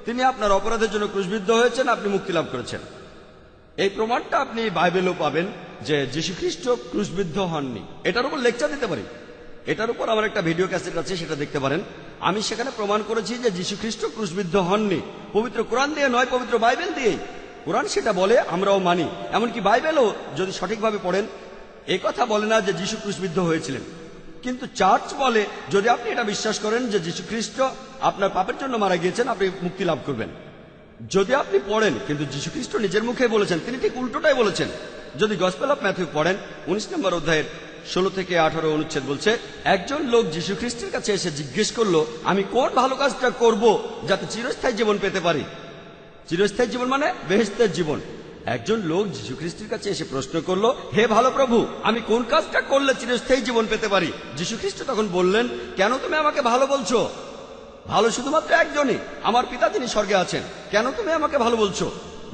তিনি আপনার অপরাধের জন্য ক্রুশবিদ্ধ হয়েছেন, আপনি মুক্তি লাভ করেছেন। এই প্রমাণটা আপনি বাইবেলেও পাবেন যে যীশুখ্রিস্ট ক্রুশবিদ্ধ হননি। এটার উপর লেকচার দিতে পারি, এটার উপর আমার একটা ভিডিও ক্যাসেট আছে, সেটা দেখতে পারেন। আমি সেখানে প্রমাণ করেছি যে যীশুখ্রিস্ট ক্রুশবিদ্ধ হননি, পবিত্র কোরআন দিয়ে নয়, পবিত্র বাইবেল দিয়েই। কোরআন সেটা বলে, আমরাও মানি। এমনকি বাইবেলও যদি সঠিকভাবে পড়েন এই কথা বলে না যে যীশু ক্রুশবিদ্ধ হয়েছিলেন। কিন্তু চার্চ বলে যদি আপনি এটা বিশ্বাস করেন যে যীশুখ্রিস্ট আপনার পাপের জন্য মারা গিয়েছেন, আপনি মুক্তি লাভ করবেন। যদি আপনি পড়েন, কিন্তু যীশুখ্রিস্ট নিজের মুখে বলেছেন, তিনি ঠিক উল্টোটাই বলেছেন। যদি গসপেল অফ ম্যাথিউ পড়েন 19 নম্বর অধ্যায়ের 16 থেকে 18 অনুচ্ছেদ বলছে, একজন লোক যীশুখ্রিস্টের কাছে এসে জিজ্ঞেস করলো, আমি কোন ভালো কাজটা করব যাতে চিরস্থায়ী জীবন পেতে পারি। চিরস্থায়ী জীবন মানে বেহেশতের জীবন। একজন লোক যীশুখ্রিস্টের কাছে এসে প্রশ্ন করলো, হে ভালো প্রভু, আমি কোন কাজটা করলে চিরস্থায়ী জীবন পেতে পারি? যীশুখ্রিস্ট তখন বললেন, কেন তুমি আমাকে ভালো বলছো? ভালো শুধুমাত্র একজনই, আমার পিতা যিনি স্বর্গে আছেন। কেন তুমি আমাকে ভালো বলছো?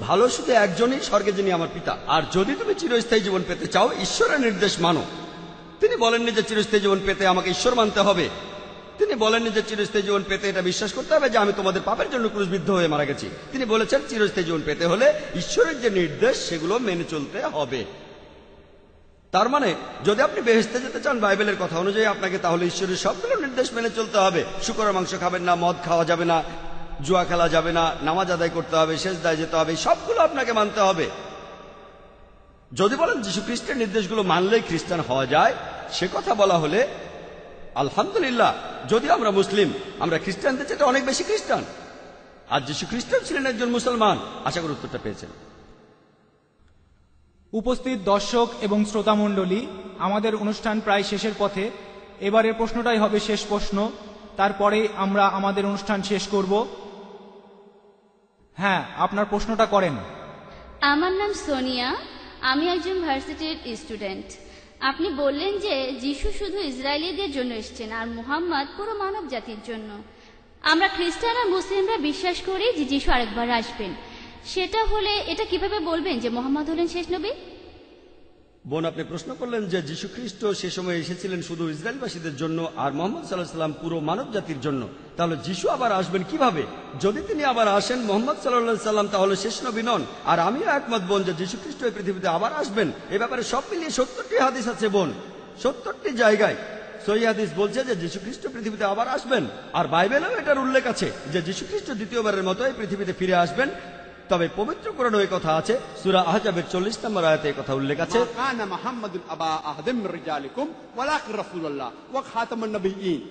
ভালো শুধু একজনই, স্বর্গে যিনি আমার পিতা। আর যদি তুমি চিরস্থায়ী জীবন পেতে চাও, ঈশ্বরের নির্দেশ মানো। তিনি বলেননি যে চিরস্থায়ী জীবন পেতে আমাকে ঈশ্বর মানতে হবে। তিনি বলেননি যে চিরস্থায়ী জীবন পেতে এটা বিশ্বাস করতে হবে যে আমি তোমাদের পাপের জন্য ক্রুশবিদ্ধ হয়ে মারা গেছি। তিনি বলেছেন চিরস্থায়ী জীবন পেতে হলে ঈশ্বরের যে নির্দেশ সেগুলো মেনে চলতে হবে। তার মানে যদি আপনি বেহেশতে যেতে চান বাইবেলের কথা অনুযায়ী আপনাকে তাহলে ঈশ্বরের সবগুলো নির্দেশ মেনে চলতে হবে। শুকরের মাংস খাবেন না, মদ খাওয়া যাবে না, জুয়া খেলা যাবে না, নামাজ আদায় করতে হবে, সেজদায় যেতে হবে, সবগুলো আপনাকে মানতে হবে। যদি বলেন যীশু খ্রিস্টের নির্দেশগুলো মানলেই খ্রিস্টান হওয়া যায়, সে কথা বলা হলে আলহামদুলিল্লাহ, যদি আমরা মুসলিম, আমরা খ্রিস্টানদের চেয়ে অনেক বেশি খ্রিস্টান। আর যীশু খ্রিস্ট ছিলেন একজন মুসলমান। আশা করি উত্তরটা পেয়েছেন। উপস্থিত দর্শক এবং শ্রোতামণ্ডলী, আমাদের অনুষ্ঠান প্রায় শেষের পথে। এবারের প্রশ্নটাই হবে শেষ প্রশ্ন, তারপরে আমরা আমাদের অনুষ্ঠান শেষ করব। হ্যাঁ, আপনার প্রশ্নটা করেন। আমার নাম সোনিয়া, আমি একজন ভার্সিটির স্টুডেন্ট। আপনি বললেন যে যিশু শুধু ইসরায়েলিদের জন্য এসেছেন আর মুহাম্মদ পুরো মানব জাতির জন্য। আমরা খ্রিস্টান আর মুসলিমরা বিশ্বাস করি যে যিশু আরেকবার আসবেন। সেটা হলে এটা কিভাবে বলবেন যে মুহাম্মদ হলেন শেষ নবী? বোন, আপনি প্রশ্ন করলেন যে যীশু খ্রিস্ট সে সময় এসেছিলেন শুধু ইসরায়েলবাসীদের জন্য আর মোহাম্মদ সাল্লাল্লাহু আলাইহি সাল্লাম পুরো মানব জাতির জন্য। তাহলে যিশু আবার আসবেন কিভাবে? যদি তিনি আবার আসেন মোহাম্মদ সাল্লাল্লাহু আলাইহি সাল্লাম তাহলে শেষ নবী নন। আর আমিও একমত বোন যে যীশু খ্রিস্ট এই পৃথিবীতে আবার আসবেন। এ ব্যাপারে সব মিলিয়ে 70টি হাদিস আছে বোন, 70টি জায়গায় সহিহ হাদিস বলছে যে যীশু খ্রিস্ট পৃথিবীতে আবার আসবেন। আর বাইবেলেও এটার উল্লেখ আছে যে যীশু খ্রিস্ট দ্বিতীয়বারের মতো এই পৃথিবীতে ফিরে আসবেন। তবে পবিত্র কোরআনে এই কথা আছে, সূরা আহজাবের 40 নম্বর আয়াতে এই কথা উল্লেখ আছে, কানা মুহাম্মাদুন আবা আহাদিম মির রিজালিকুম ওয়ালাকিন রাসূলুল্লাহ ওয়া খাতামুন নবিয়্যিন,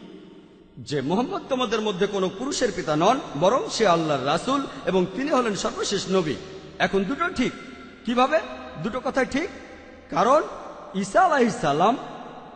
যে মুহাম্মদ তোমাদের মধ্যে কোনো পুরুষের পিতা নন, বরং সে আল্লাহর রাসূল এবং তিনি হলেন সর্বশেষ নবী। এখন দুটো ঠিক। কিভাবে? দুটো কথাই ঠিক। কারণ ঈসা আলাইহিস সালাম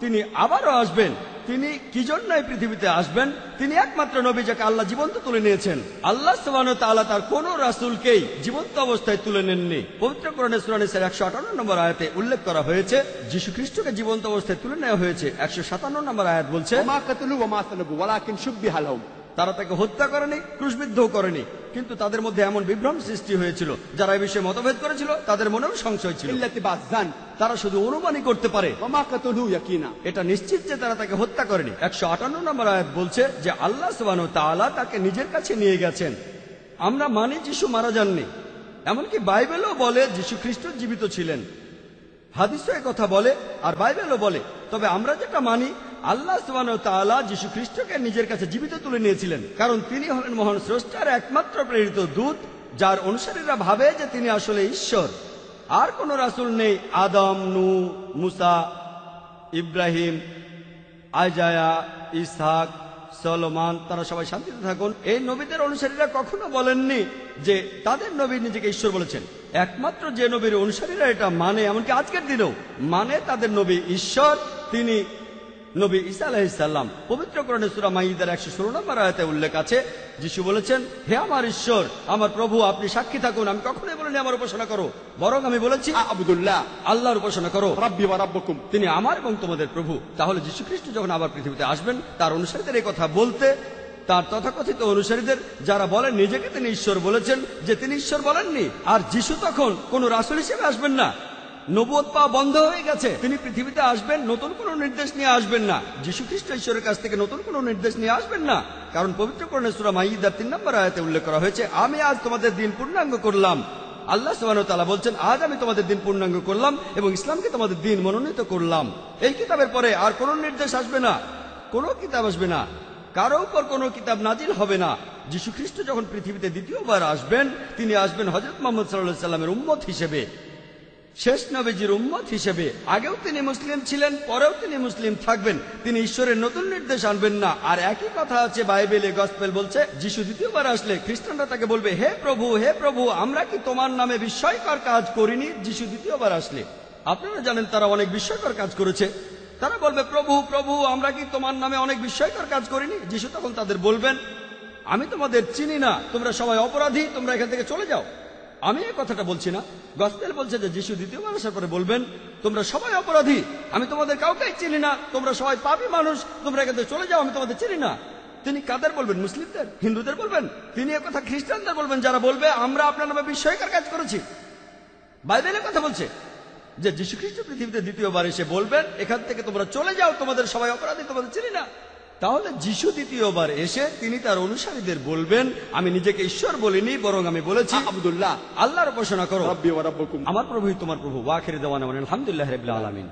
তিনি আবারও আসবেন। তিনি কি জন্য এই পৃথিবীতে আসবেন? তিনি একমাত্র নবী যাকে আল্লাহ জীবন্ত তুলে নিয়েছেন। আল্লাহ সুবহানাহু ওয়া তাআলা তার কোন রাসূলকেই জীবন্ত অবস্থায় তুলে নেননি। পবিত্র কোরআনে সূরা নিসার 158 নম্বর আয়াতে উল্লেখ করা হয়েছে যীশু খ্রিস্টকে জীবন্ত অবস্থায় তুলে নেওয়া হয়েছে। 157 নম্বর আয়াত বলছে, ওমা কাতালু ওয়া মা সালাবু ওয়ালাকিন শুববিহা লাহুম, তারা তাকে হত্যা করেনি, ক্রুশবিদ্ধও করেনি, কিন্তু তাদের মধ্যে এমন বিভ্রম সৃষ্টি হয়েছিল। যারা এই বিষয়ে মতভেদ করেছিল তাদের মনেও সংশয় ছিল। ইল্লাতি বাযান, তারা শুধু অনুমানই করতে পারে, ওমা কাতালু ইয়াকিনা, এটা নিশ্চিত যে তারা তাকে হত্যা করেনি। 158 নম্বর আয়াত বলছে যে আল্লাহ সুবহানাহু ওয়া তাআলা তাকে নিজের কাছে নিয়ে গেছেন। আমরা মানি যিশু মারা যাননি। এমনকি বাইবেলও বলে যিশু খ্রিস্ট জীবিত ছিলেন। হাদিসও কথা বলে আর বাইবেলও বলে। তবে আমরা যেটা মানি, আল্লাহ সুবহানাহু ওয়া তাআলা যিশু খ্রিস্টকে নিজের কাছে জীবিত তুলে নিয়েছিলেন, কারণ তিনি হলেন মহান স্রষ্টার একমাত্র প্রেরিত দূত, যার অনুসারীরা ভাবে যে তিনি আসলে ঈশ্বর। আর কোন রাসূল নেই। আদম, নূহ, মুসা, ইব্রাহিম, আইজায়া, ইসহাক, সলোমন, তারা সবাই শান্তিতে থাকুন, এই নবীদের অনুসারীরা কখনো বলেননি যে তাদের নবী নিজেকে ঈশ্বর বলেছেন। একমাত্র যে নবীর অনুসারীরা এটা মানে, এমনকি আজকের দিনেও মানে, তাদের নবী ঈশ্বর, তিনি নবী ঈসা আলাইহিস সালাম। পবিত্র কোরআনে সূরা মাইদার 116 নম্বর আয়াতে উল্লেখ আছে, যিশু বলেছেন, হে আমার ঈশ্বর, আমার প্রভু, আপনি সাক্ষী থাকুন, আমি কখনোই বলিনি আমার উপাসনা করো, বরং আমি বলেছি আবুদুল্লাহ, আল্লাহর উপাসনা করো, রাব্বি ওয়া রাব্বুকুম, তিনি আমার এবং তোমাদের প্রভু। তাহলে যীশু খ্রিস্ট যখন আবার পৃথিবীতে আসবেন, তার অনুসারীদের এই কথা বলতে, তার তথাকথিত অনুসারীদের যারা বলেন নিজেকে তিনি ঈশ্বর বলেছেন, যে তিনি ঈশ্বর বলেননি। আর যিশু তখন কোন রাসূল হিসেবে আসবেন না, নবুয়ত পাওয়া বন্ধ হয়ে গেছে। তিনি পৃথিবীতে আসবেন, নতুন কোনো নির্দেশ নিয়ে আসবেন না। যীশু খ্রিস্ট ঈশ্বরের কাছ থেকে নতুন কোনো নির্দেশ নিয়ে আসবেন না, কারণ পবিত্র কোরআনে সূরা মাইদার 3 নম্বর আয়াতে উল্লেখ করা হয়েছে, আমি আজ তোমাদের দিন পূর্ণাঙ্গ করলাম। আল্লাহ সুবহানাহু ওয়া তাআলা বলছেন, আজ আমি তোমাদের দিন পূর্ণাঙ্গ করলাম এবং ইসলামকে তোমাদের দিন মনোনীত করলাম। এই কিতাবের পরে আর কোনো নির্দেশ আসবে না, কোনো কিতাব আসবে না, কারো উপর কোনো কিতাব নাজিল হবে না। যীশু খ্রিস্ট যখন পৃথিবীতে দ্বিতীয়বার আসবেন, তিনি আসবেন হযরত মুহাম্মদ সাল্লাল্লাহু আলাইহি সাল্লামের উম্মত হিসেবে, শেষ নবীজির উম্মত হিসেবে। আগেও তিনি মুসলিম ছিলেন, পরেও তিনি মুসলিম থাকবেন। তিনি ঈশ্বরের নতুন নির্দেশ আনবেন না। আর একই কথা আছে বাইবেলে, গসপেল বলছে, যিশু দ্বিতীয়বার আসলে খ্রিস্টানরা তাকে বলবে, হে প্রভু, হে প্রভু, আমরা কি তোমার নামে বিস্ময়কর কাজ করিনি? যিশু দ্বিতীয়বার আসলে আপনারা জানেন তারা অনেক বিস্ময়কর কাজ করেছে। তারা বলবে, প্রভু, প্রভু, আমরা কি তোমার নামে অনেক বিস্ময়কর কাজ করিনি? যিশু তখন তাদের বলবেন, আমি তোমাদের চিনি না, তোমরা সবাই অপরাধী, তোমরা এখান থেকে চলে যাও। আমি এই কথাটা বলছি না, গসপেল বলছে যে যিশু দ্বিতীয়বার আসার পরে বলবেন, তোমরা সবাই অপরাধী, আমি তোমাদের কাউকেই চিনি না, তোমরা সবাই পাপী মানুষ, তোমরা এখান থেকে চলে যাও, আমি তোমাদের চিনি না। তিনি কাদের বলবেন? মুসলিমদের, হিন্দুদের বলবেন? তিনি একথা খ্রিস্টানদের বলবেন, যারা বলবে আমরা আপনার নামে বিস্ময়কর কাজ করেছি। বাইবেলের কথা বলছে, যে যীশু খ্রিস্ট পৃথিবীতে দ্বিতীয়বার এসে বলবেন, এখান থেকে তোমরা চলে যাও, তোমাদের সবাই অপরাধী, তোমাদের চিনি না। তাহলে যিশু দ্বিতীয়বার এসে তিনি তার অনুসারীদের বলবেন, আমি নিজেকে ঈশ্বর বলিনি, বরং আমি বলেছি আব্দুল্লাহ আল্লাহর উপাসনা করো, রব্বি ওয়া রাব্বুকুম। আমার প্রভুই তোমার প্রভু। ওয়া আখির দাওয়ানা আলহামদুলিল্লাহি রাব্বিল আলামিন।